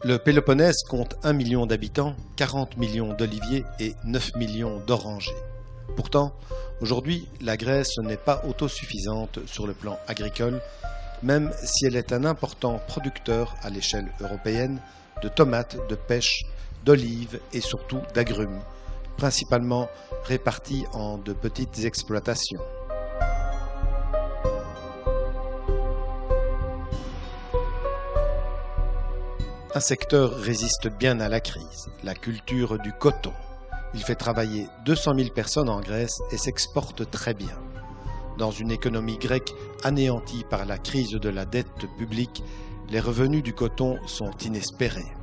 Le Péloponnèse compte 1 million d'habitants, 40 millions d'oliviers et 9 millions d'orangers. Pourtant, aujourd'hui, la Grèce n'est pas autosuffisante sur le plan agricole, même si elle est un important producteur à l'échelle européenne de tomates, de pêche, d'olives et surtout d'agrumes, principalement répartis en de petites exploitations. Un secteur résiste bien à la crise, la culture du coton. Il fait travailler 200 000 personnes en Grèce et s'exporte très bien. Dans une économie grecque anéantie par la crise de la dette publique, les revenus du coton sont inespérés.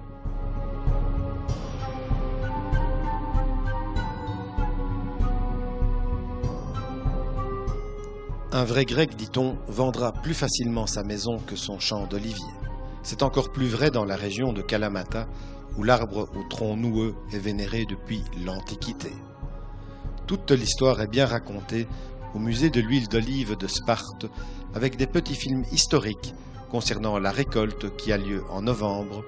Un vrai grec, dit-on, vendra plus facilement sa maison que son champ d'oliviers. C'est encore plus vrai dans la région de Kalamata, où l'arbre au tronc noueux est vénéré depuis l'Antiquité. Toute l'histoire est bien racontée au musée de l'huile d'olive de Sparte, avec des petits films historiques concernant la récolte qui a lieu en novembre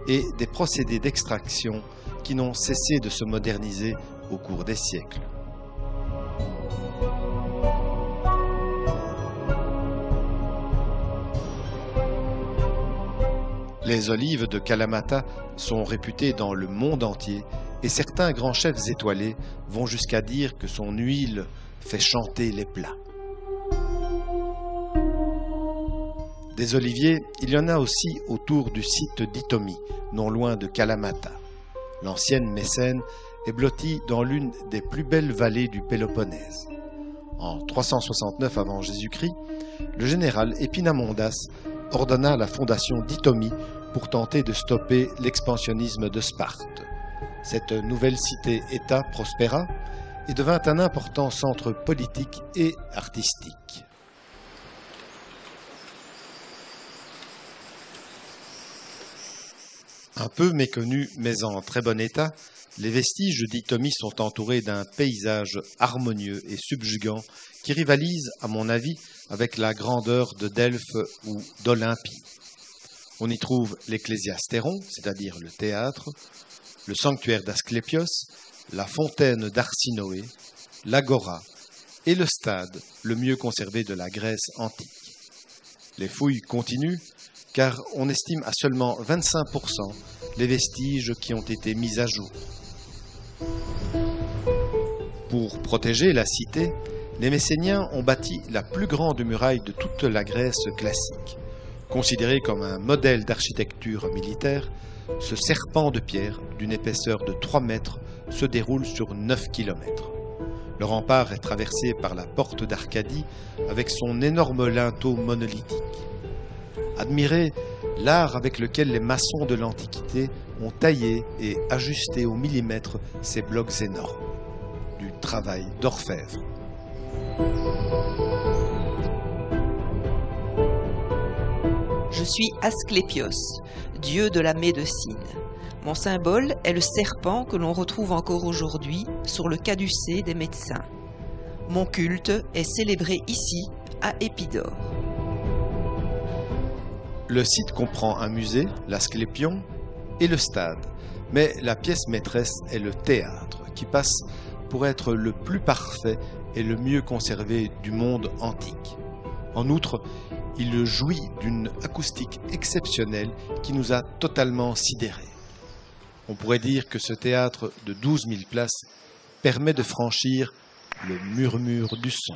et des procédés d'extraction qui n'ont cessé de se moderniser au cours des siècles. Les olives de Kalamata sont réputées dans le monde entier et certains grands chefs étoilés vont jusqu'à dire que son huile fait chanter les plats. Des oliviers, il y en a aussi autour du site d'Itomi, non loin de Kalamata. L'ancienne Mécène est blottie dans l'une des plus belles vallées du Péloponnèse. En 369 avant Jésus-Christ, le général Épinamondas ordonna la fondation d'Itomi pour tenter de stopper l'expansionnisme de Sparte. Cette nouvelle cité-État prospéra et devint un important centre politique et artistique. Un peu méconnu mais en très bon état, les vestiges d'Itomi sont entourés d'un paysage harmonieux et subjugant qui rivalise, à mon avis, avec la grandeur de Delphes ou d'Olympie. On y trouve l'Ecclésiastéron, c'est-à-dire le théâtre, le sanctuaire d'Asclépios, la fontaine d'Arsinoé, l'agora et le stade, le mieux conservé de la Grèce antique. Les fouilles continuent, car on estime à seulement 25% les vestiges qui ont été mis à jour. Pour protéger la cité, les Messéniens ont bâti la plus grande muraille de toute la Grèce classique. Considéré comme un modèle d'architecture militaire, ce serpent de pierre d'une épaisseur de 3 mètres se déroule sur 9 km. Le rempart est traversé par la porte d'Arcadie avec son énorme linteau monolithique. Admirez l'art avec lequel les maçons de l'Antiquité ont taillé et ajusté au millimètre ces blocs énormes. Du travail d'orfèvre. Je suis Asclépios, dieu de la médecine. Mon symbole est le serpent que l'on retrouve encore aujourd'hui sur le caducée des médecins. Mon culte est célébré ici, à Épidaure. Le site comprend un musée, l'Asclépion, et le stade, mais la pièce maîtresse est le théâtre, qui passe pour être le plus parfait et le mieux conservé du monde antique. En outre, il jouit d'une acoustique exceptionnelle qui nous a totalement sidérés. On pourrait dire que ce théâtre de 12 000 places permet de franchir le murmure du son.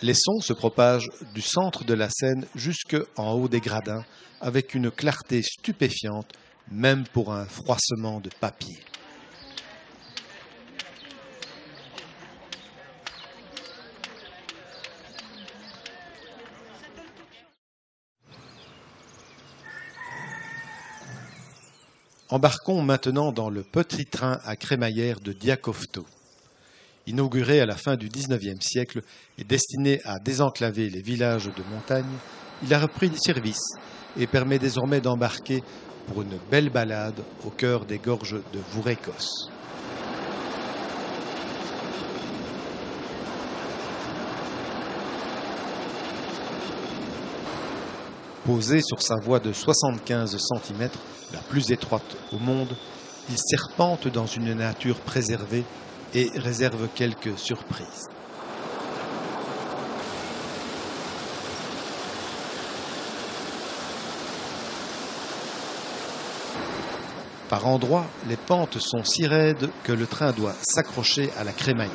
Les sons se propagent du centre de la scène jusqu'en haut des gradins avec une clarté stupéfiante, même pour un froissement de papier. Embarquons maintenant dans le petit train à crémaillère de Diakowto. Inauguré à la fin du XIXe siècle et destiné à désenclaver les villages de montagne, il a repris service et permet désormais d'embarquer pour une belle balade au cœur des gorges de Vourekos. Posé sur sa voie de 75 cm, la plus étroite au monde, il serpente dans une nature préservée et réserve quelques surprises. Par endroits, les pentes sont si raides que le train doit s'accrocher à la crémaillère.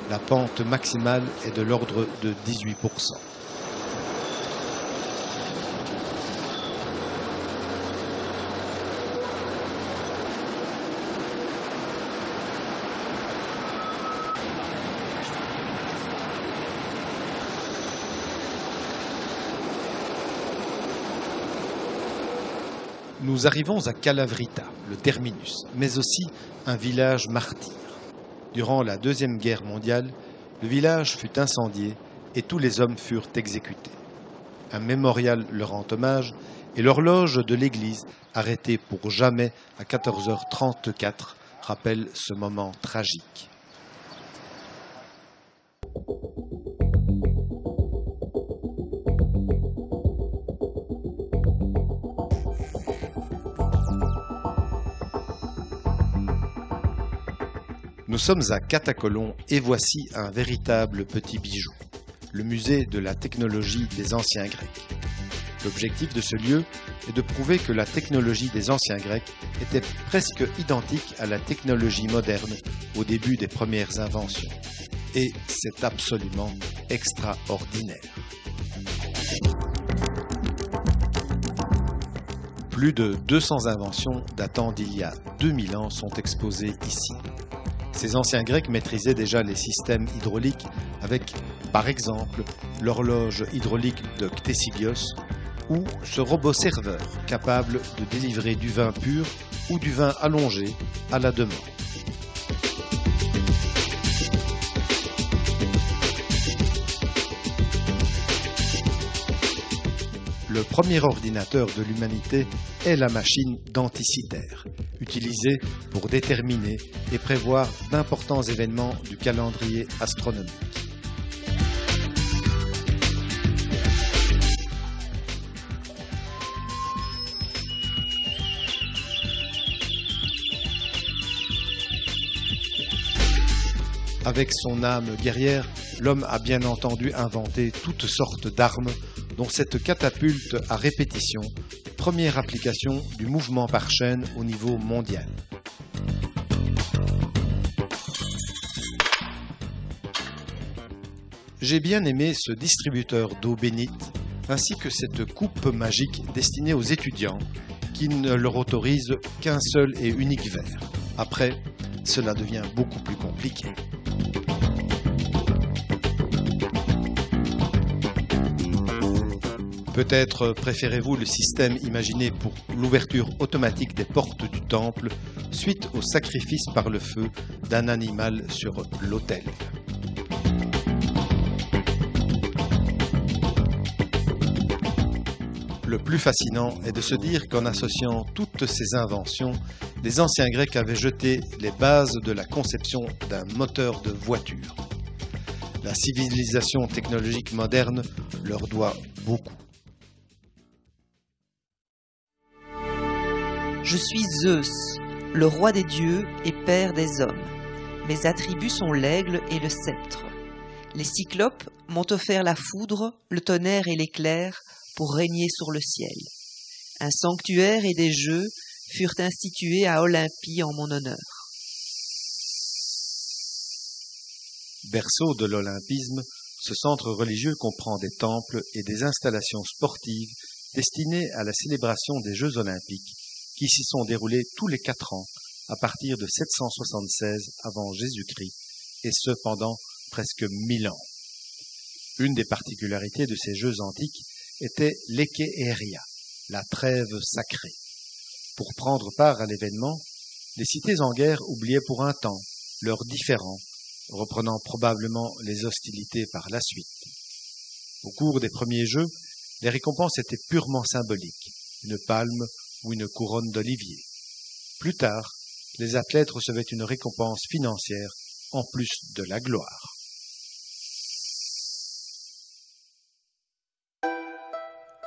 La pente maximale est de l'ordre de 18%. Nous arrivons à Kalavrita, le terminus, mais aussi un village martyr. Durant la Deuxième Guerre mondiale, le village fut incendié et tous les hommes furent exécutés. Un mémorial leur rend hommage et l'horloge de l'église, arrêtée pour jamais à 14h34, rappelle ce moment tragique. Nous sommes à Katakolon et voici un véritable petit bijou, le musée de la technologie des anciens Grecs. L'objectif de ce lieu est de prouver que la technologie des anciens Grecs était presque identique à la technologie moderne au début des premières inventions. Et c'est absolument extraordinaire. Plus de 200 inventions datant d'il y a 2000 ans sont exposées ici. Ces anciens Grecs maîtrisaient déjà les systèmes hydrauliques avec, par exemple, l'horloge hydraulique de Ctésibios ou ce robot serveur capable de délivrer du vin pur ou du vin allongé à la demande. Le premier ordinateur de l'humanité est la machine d'Anticythère, utilisée pour déterminer et prévoir d'importants événements du calendrier astronomique. Avec son âme guerrière, l'homme a bien entendu inventé toutes sortes d'armes, dont cette catapulte à répétition, première application du mouvement par chaîne au niveau mondial. J'ai bien aimé ce distributeur d'eau bénite, ainsi que cette coupe magique destinée aux étudiants, qui ne leur autorise qu'un seul et unique verre. Après, cela devient beaucoup plus compliqué. Peut-être préférez-vous le système imaginé pour l'ouverture automatique des portes du temple suite au sacrifice par le feu d'un animal sur l'autel. Le plus fascinant est de se dire qu'en associant toutes ces inventions, les anciens Grecs avaient jeté les bases de la conception d'un moteur de voiture. La civilisation technologique moderne leur doit beaucoup. Je suis Zeus, le roi des dieux et père des hommes. Mes attributs sont l'aigle et le sceptre. Les cyclopes m'ont offert la foudre, le tonnerre et l'éclair pour régner sur le ciel. Un sanctuaire et des jeux furent institués à Olympie en mon honneur. Berceau de l'olympisme, ce centre religieux comprend des temples et des installations sportives destinées à la célébration des Jeux olympiques qui s'y sont déroulés tous les 4 ans à partir de 776 avant Jésus-Christ et ce pendant presque 1000 ans. Une des particularités de ces Jeux antiques était l'Ekeeria, la trêve sacrée. Pour prendre part à l'événement, les cités en guerre oubliaient pour un temps leurs différends, reprenant probablement les hostilités par la suite. Au cours des premiers Jeux, les récompenses étaient purement symboliques, une palme ou une couronne d'olivier. Plus tard, les athlètes recevaient une récompense financière en plus de la gloire.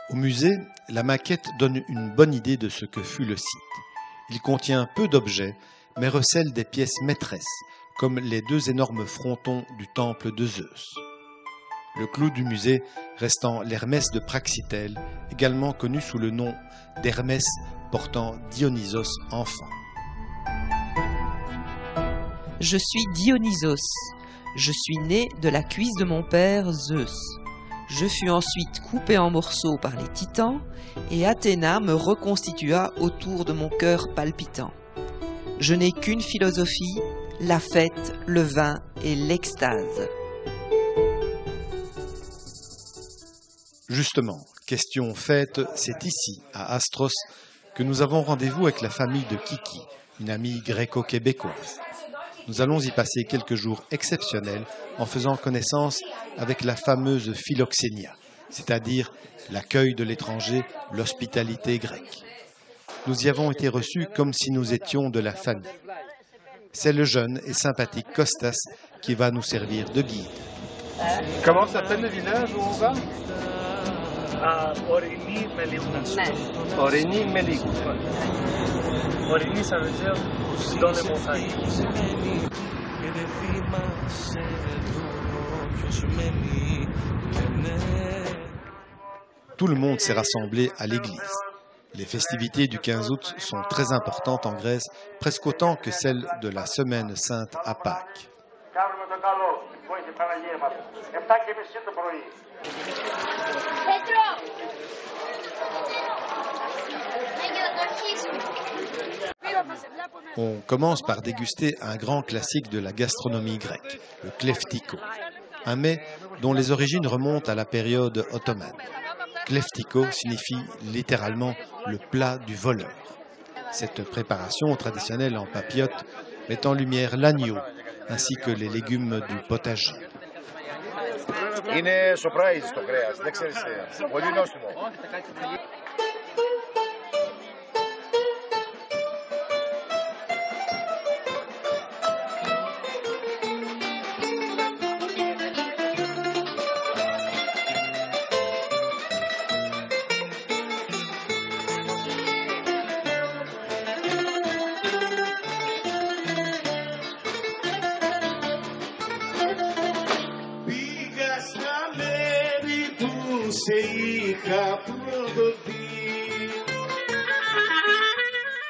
Au musée, la maquette donne une bonne idée de ce que fut le site. Il contient peu d'objets, mais recèle des pièces maîtresses, comme les 2 énormes frontons du temple de Zeus. Le clou du musée restant l'Hermès de Praxitèle, également connu sous le nom d'Hermès portant Dionysos enfant. Je suis Dionysos. Je suis né de la cuisse de mon père Zeus. Je fus ensuite coupé en morceaux par les titans et Athéna me reconstitua autour de mon cœur palpitant. Je n'ai qu'une philosophie, la fête, le vin et l'extase. Justement, question fête, c'est ici, à Astros, que nous avons rendez-vous avec la famille de Kiki, une amie gréco-québécoise. Nous allons y passer quelques jours exceptionnels en faisant connaissance avec la fameuse philoxénia, c'est-à-dire l'accueil de l'étranger, l'hospitalité grecque. Nous y avons été reçus comme si nous étions de la famille. C'est le jeune et sympathique Kostas qui va nous servir de guide. Comment s'appelle le village où on va? Orini Meligounas. Orini Meligounas. Orini, ça veut dire dans les montagnes. Tout le monde s'est rassemblé à l'église. Les festivités du 15 août sont très importantes en Grèce, presque autant que celles de la Semaine Sainte à Pâques. On commence par déguster un grand classique de la gastronomie grecque, le kleftiko, un mets dont les origines remontent à la période ottomane. Kleftiko signifie littéralement le plat du voleur. Cette préparation traditionnelle en papillote met en lumière l'agneau ainsi que les légumes du potager. Είναι surprise το κρέας, δεν ξέρεις, πολύ νόστιμο.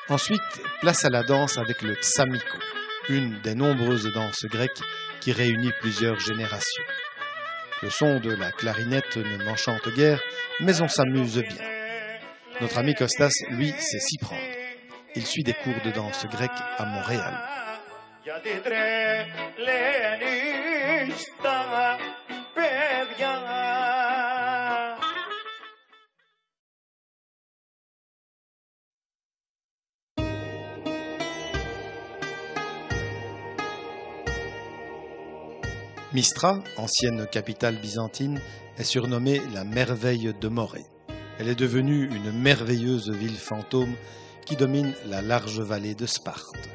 Ensuite, place à la danse avec le tsamiko, une des nombreuses danses grecques qui réunit plusieurs générations. Le son de la clarinette ne m'enchante guère, mais on s'amuse bien. Notre ami Kostas, lui, sait s'y prendre. Il suit des cours de danse grecque à Montréal. Mistra, ancienne capitale byzantine, est surnommée la merveille de Morée. Elle est devenue une merveilleuse ville fantôme qui domine la large vallée de Sparte.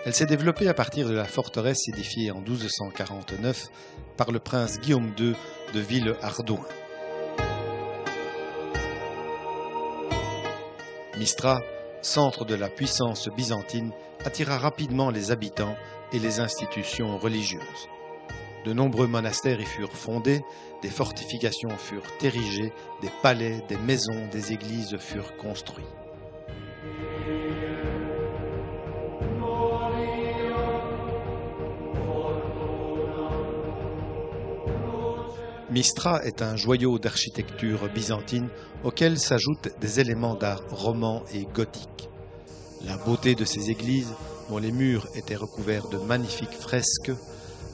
Elle s'est développée à partir de la forteresse édifiée en 1249 par le prince Guillaume II de Villehardouin. Mistra, centre de la puissance byzantine, attira rapidement les habitants et les institutions religieuses. De nombreux monastères y furent fondés, des fortifications furent érigées, des palais, des maisons, des églises furent construits. Mistra est un joyau d'architecture byzantine auquel s'ajoutent des éléments d'art roman et gothique. La beauté de ses églises, dont les murs étaient recouverts de magnifiques fresques,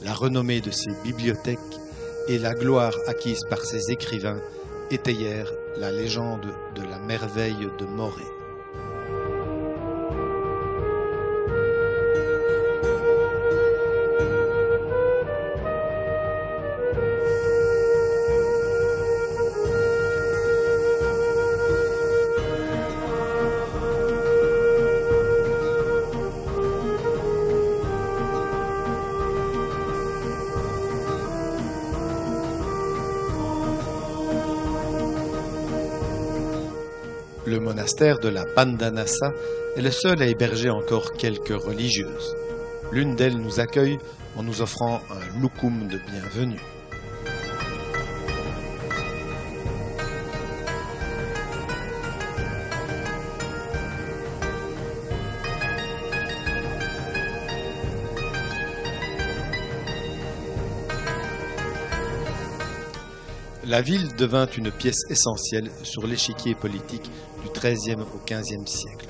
la renommée de ses bibliothèques et la gloire acquise par ses écrivains étayèrent la légende de la merveille de Morée. Le monastère de la Pandanassa est le seul à héberger encore quelques religieuses. L'une d'elles nous accueille en nous offrant un loukoum de bienvenue. La ville devint une pièce essentielle sur l'échiquier politique du XIIIe au XVe siècle.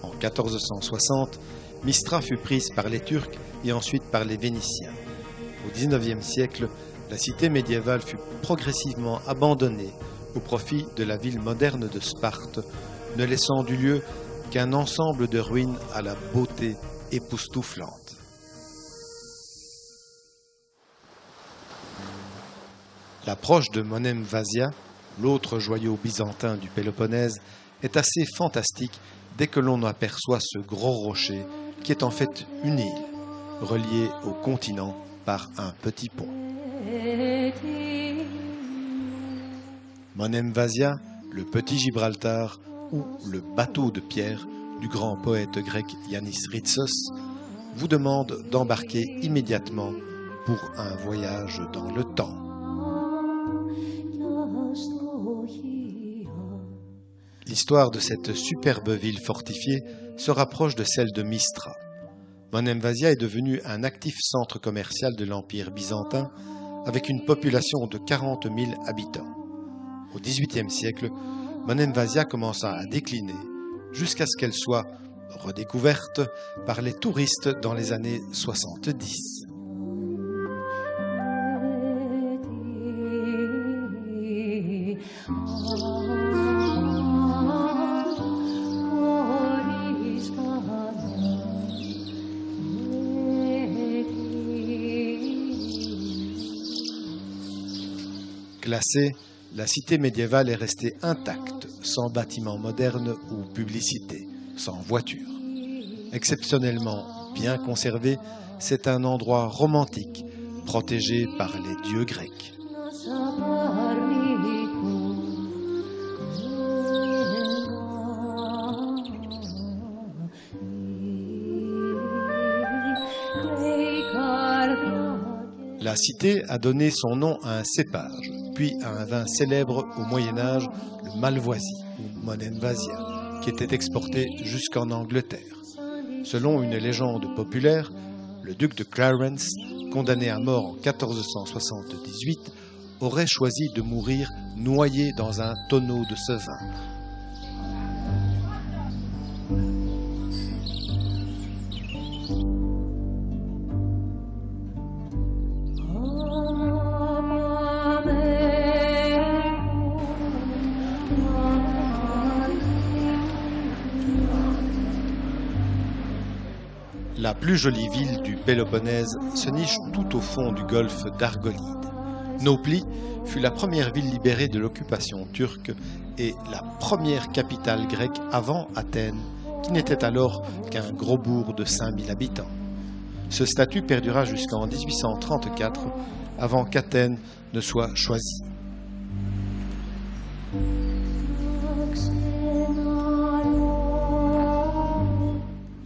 En 1460, Mistra fut prise par les Turcs et ensuite par les Vénitiens. Au XIXe siècle, la cité médiévale fut progressivement abandonnée au profit de la ville moderne de Sparte, ne laissant du lieu qu'un ensemble de ruines à la beauté époustouflante. L'approche de Monemvasia, l'autre joyau byzantin du Péloponnèse, est assez fantastique dès que l'on aperçoit ce gros rocher qui est en fait une île, reliée au continent par un petit pont. Monemvasia, le petit Gibraltar ou le bateau de pierre du grand poète grec Yannis Ritsos, vous demande d'embarquer immédiatement pour un voyage dans le temps. L'histoire de cette superbe ville fortifiée se rapproche de celle de Mistra. Monemvasia est devenue un actif centre commercial de l'Empire byzantin avec une population de 40 000 habitants. Au XVIIIe siècle, Monemvasia commença à décliner jusqu'à ce qu'elle soit redécouverte par les touristes dans les années 70. Classée, la cité médiévale est restée intacte, sans bâtiments modernes ou publicité, sans voiture. Exceptionnellement bien conservé, c'est un endroit romantique, protégé par les dieux grecs. La cité a donné son nom à un cépage, puis à un vin célèbre au Moyen-Âge, le Malvoisie, ou Monemvasia, qui était exporté jusqu'en Angleterre. Selon une légende populaire, le duc de Clarence, condamné à mort en 1478, aurait choisi de mourir noyé dans un tonneau de ce vin. La plus jolie ville du Péloponnèse se niche tout au fond du golfe d'Argolide. Nauplie fut la première ville libérée de l'occupation turque et la première capitale grecque avant Athènes, qui n'était alors qu'un gros bourg de 5000 habitants. Ce statut perdura jusqu'en 1834, avant qu'Athènes ne soit choisie.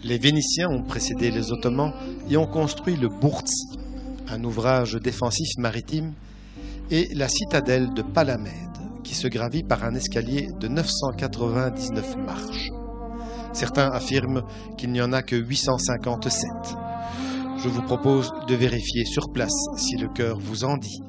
Les Vénitiens ont précédé les Ottomans et ont construit le Bourtsi, un ouvrage défensif maritime, et la citadelle de Palamède, qui se gravit par un escalier de 999 marches. Certains affirment qu'il n'y en a que 857. Je vous propose de vérifier sur place si le cœur vous en dit.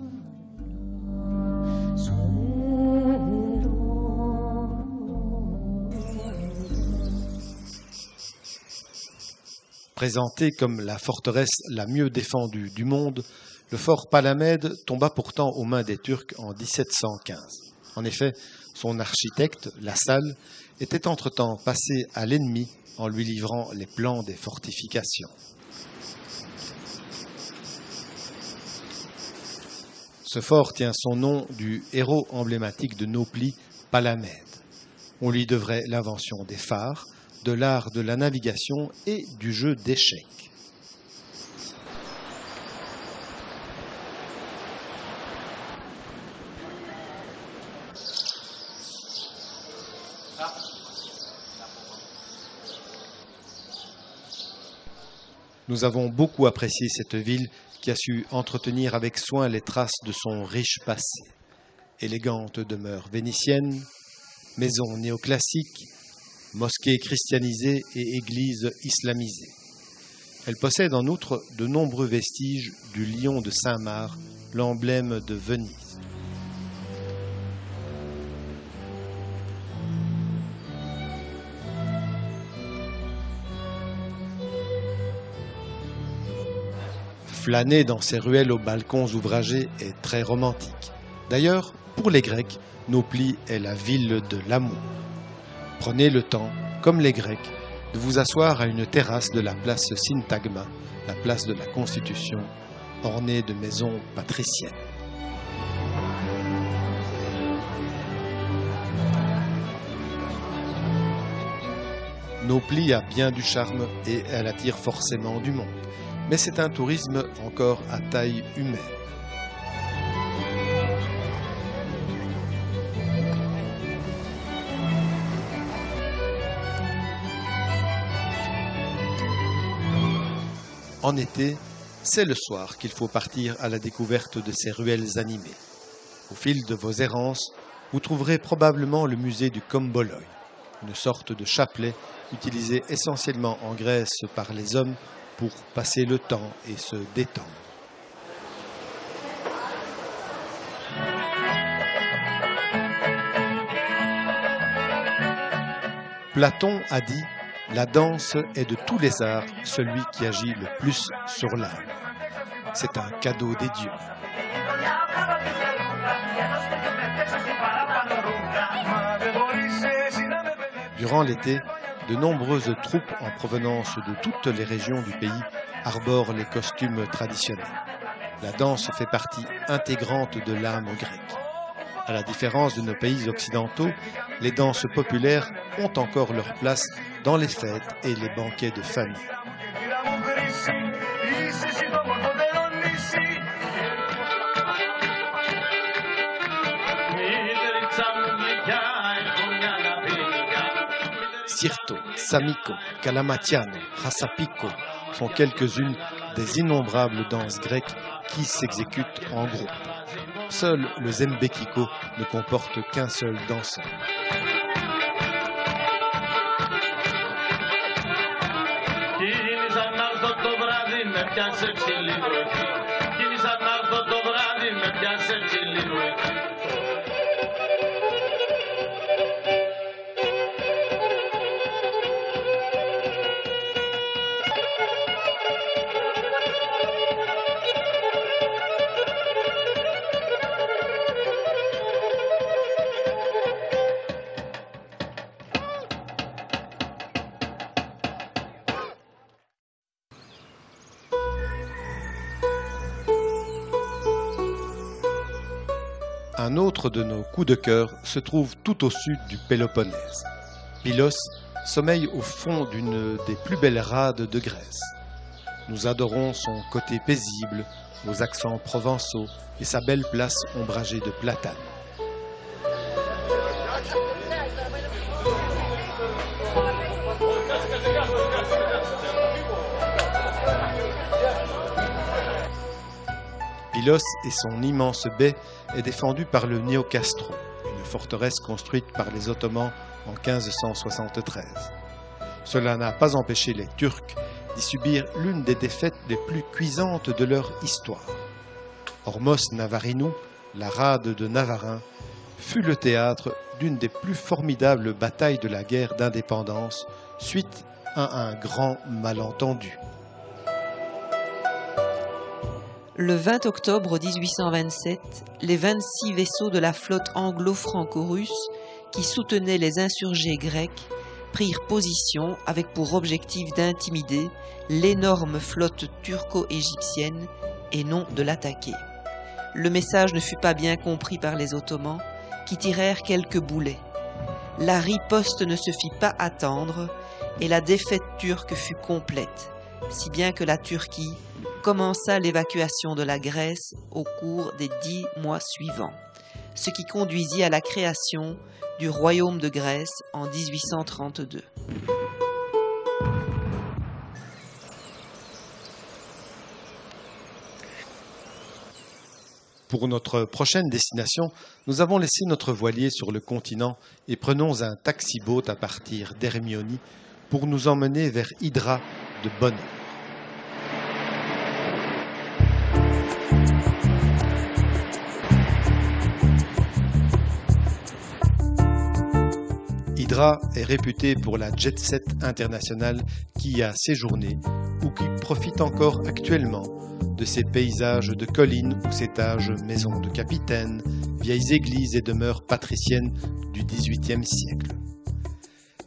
Présenté comme la forteresse la mieux défendue du monde, le fort Palamède tomba pourtant aux mains des Turcs en 1715. En effet, son architecte, La Salle, était entre-temps passé à l'ennemi en lui livrant les plans des fortifications. Ce fort tient son nom du héros emblématique de Nauplie, Palamède. On lui devrait l'invention des phares, de l'art de la navigation et du jeu d'échecs. Nous avons beaucoup apprécié cette ville qui a su entretenir avec soin les traces de son riche passé. Élégante demeure vénitienne, maison néoclassique, mosquée christianisée et église islamisée. Elle possède en outre de nombreux vestiges du lion de Saint-Marc, l'emblème de Venise. Flâner dans ces ruelles aux balcons ouvragés est très romantique. D'ailleurs, pour les Grecs, Nauplie est la ville de l'amour. Prenez le temps, comme les Grecs, de vous asseoir à une terrasse de la place Syntagma, la place de la Constitution, ornée de maisons patriciennes. Nauplie a bien du charme et elle attire forcément du monde. Mais c'est un tourisme encore à taille humaine. En été, c'est le soir qu'il faut partir à la découverte de ces ruelles animées. Au fil de vos errances, vous trouverez probablement le musée du Komboloi, une sorte de chapelet utilisé essentiellement en Grèce par les hommes pour passer le temps et se détendre. Platon a dit « La danse est de tous les arts celui qui agit le plus sur l'âme. C'est un cadeau des dieux. » Durant l'été, de nombreuses troupes en provenance de toutes les régions du pays arborent les costumes traditionnels. La danse fait partie intégrante de l'âme grecque. À la différence de nos pays occidentaux, les danses populaires ont encore leur place dans les fêtes et les banquets de famille. Sirto, Samiko, Kalamatiano, Hasapiko sont quelques-unes des innombrables danses grecques qui s'exécutent en groupe. Seul le Zembekiko ne comporte qu'un seul danseur. Un autre de nos coups de cœur se trouve tout au sud du Péloponnèse. Pylos sommeille au fond d'une des plus belles rades de Grèce. Nous adorons son côté paisible, aux accents provençaux et sa belle place ombragée de platanes. Pylos et son immense baie est défendue par le Niokastro, une forteresse construite par les Ottomans en 1573. Cela n'a pas empêché les Turcs d'y subir l'une des défaites les plus cuisantes de leur histoire. Hormos Navarinou, la rade de Navarin, fut le théâtre d'une des plus formidables batailles de la guerre d'indépendance suite à un grand malentendu. Le 20 octobre 1827, les 26 vaisseaux de la flotte anglo-franco-russe qui soutenaient les insurgés grecs prirent position avec pour objectif d'intimider l'énorme flotte turco-égyptienne et non de l'attaquer. Le message ne fut pas bien compris par les Ottomans qui tirèrent quelques boulets. La riposte ne se fit pas attendre et la défaite turque fut complète, si bien que la Turquie commença l'évacuation de la Grèce au cours des 10 mois suivants, ce qui conduisit à la création du royaume de Grèce en 1832. Pour notre prochaine destination, nous avons laissé notre voilier sur le continent et prenons un taxi-boat à partir d'Hermione pour nous emmener vers Hydra de bonne heure. Hydra est réputé pour la jet-set internationale qui y a séjourné ou qui profite encore actuellement de ces paysages de collines où s'étagent maisons de capitaines, vieilles églises et demeures patriciennes du XVIIIe siècle.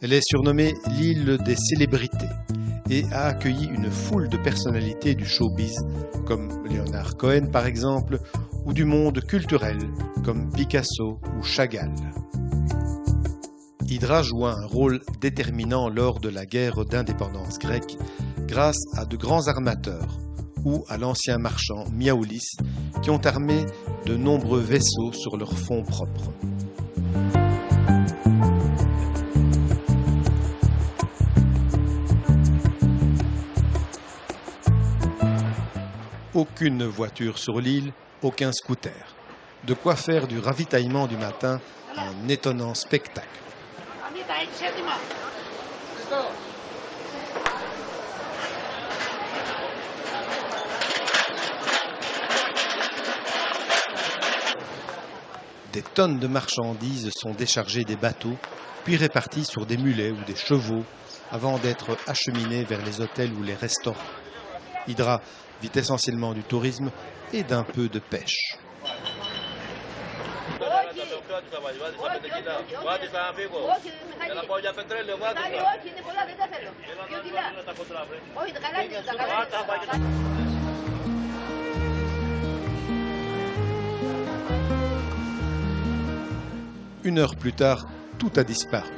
Elle est surnommée l'île des célébrités et a accueilli une foule de personnalités du showbiz, comme Leonard Cohen par exemple, ou du monde culturel, comme Picasso ou Chagall. Hydra joua un rôle déterminant lors de la guerre d'indépendance grecque grâce à de grands armateurs ou à l'ancien marchand Miaoulis qui ont armé de nombreux vaisseaux sur leurs fonds propres. Aucune voiture sur l'île, aucun scooter. De quoi faire du ravitaillement du matin un étonnant spectacle. Des tonnes de marchandises sont déchargées des bateaux, puis réparties sur des mulets ou des chevaux, avant d'être acheminées vers les hôtels ou les restaurants. Hydra vit essentiellement du tourisme et d'un peu de pêche. Une heure plus tard, tout a disparu.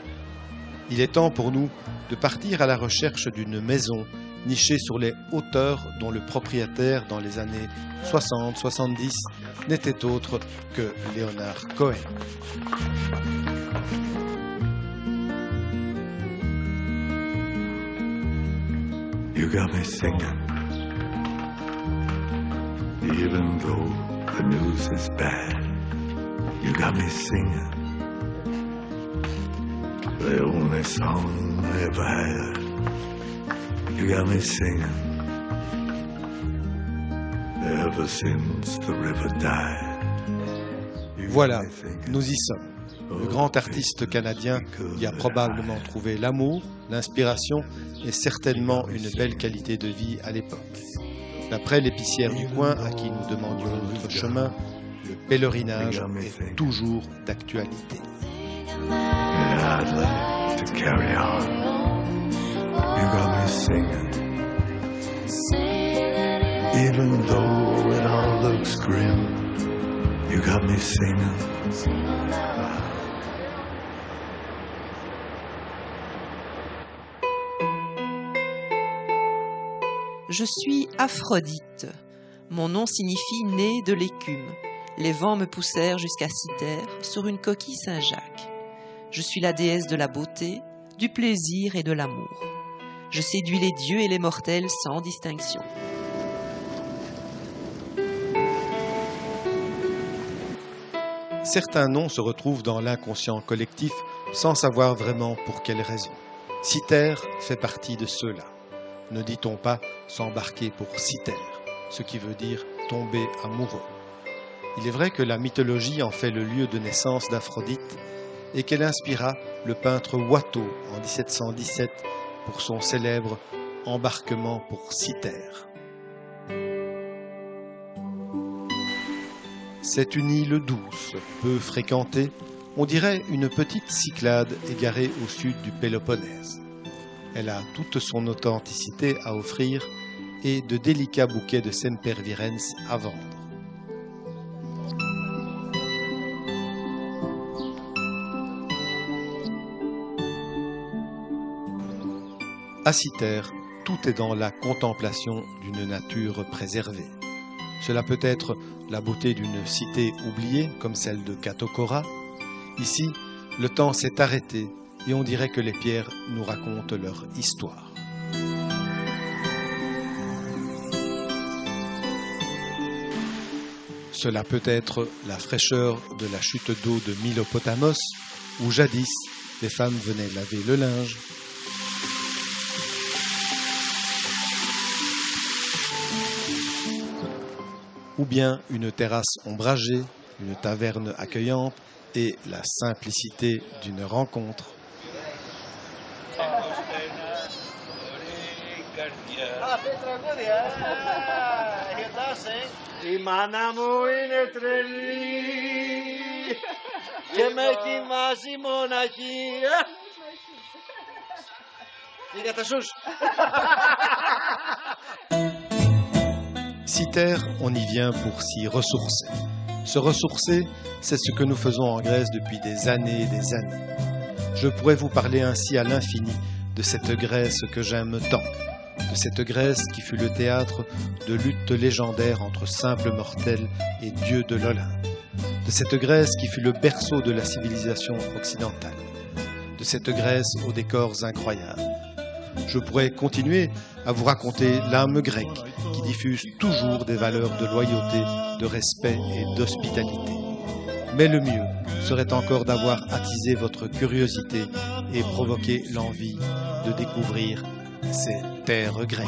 Il est temps pour nous de partir à la recherche d'une maison nichée sur les hauteurs dont le propriétaire dans les années 60-70 n'était autre que Leonard Cohen. You got me singing, even though the news is bad. You got me singing, the only song I ever had. You got me singing, ever since the river died. Voilà, nous y sommes. Le grand artiste canadien y a probablement trouvé l'amour, l'inspiration et certainement une belle qualité de vie à l'époque. D'après l'épicière du coin à qui nous demandions notre chemin, le pèlerinage est toujours d'actualité. I'd like to carry on. You got me singing, even though it all looks grim. You got me singing. Je suis Aphrodite. Mon nom signifie née de l'écume. Les vents me poussèrent jusqu'à Cythère sur une coquille Saint-Jacques. Je suis la déesse de la beauté, du plaisir et de l'amour. Je séduis les dieux et les mortels sans distinction. Certains noms se retrouvent dans l'inconscient collectif sans savoir vraiment pour quelle raison. Cythère fait partie de ceux-là. Ne dit-on pas s'embarquer pour Cythère, ce qui veut dire tomber amoureux. Il est vrai que la mythologie en fait le lieu de naissance d'Aphrodite et qu'elle inspira le peintre Watteau en 1717 pour son célèbre embarquement pour Cythère. C'est une île douce, peu fréquentée, on dirait une petite Cyclade égarée au sud du Péloponnèse. Elle a toute son authenticité à offrir et de délicats bouquets de sempervirens à vendre. À Cythère, tout est dans la contemplation d'une nature préservée. Cela peut être la beauté d'une cité oubliée, comme celle de Katokora. Ici, le temps s'est arrêté et on dirait que les pierres nous racontent leur histoire. Cela peut être la fraîcheur de la chute d'eau de Mylopotamos, où jadis les femmes venaient laver le linge. Ou bien une terrasse ombragée, une taverne accueillante et la simplicité d'une rencontre. Η μάνα μου είναι τρελή και με κοιμάζει μοναχή. Για τα σους. Cythère, on y vient pour s'y ressourcer. Se ressourcer, c'est ce que nous faisons en Grèce depuis des années et des années. Je pourrais vous parler ainsi à l'infini de cette Grèce que j'aime tant, de cette Grèce qui fut le théâtre de luttes légendaires entre simples mortels et dieux de l'Olympe, de cette Grèce qui fut le berceau de la civilisation occidentale, de cette Grèce aux décors incroyables. Je pourrais continuer à vous raconter l'âme grecque qui diffuse toujours des valeurs de loyauté, de respect et d'hospitalité. Mais le mieux serait encore d'avoir attisé votre curiosité et provoqué l'envie de découvrir ces terres grecques.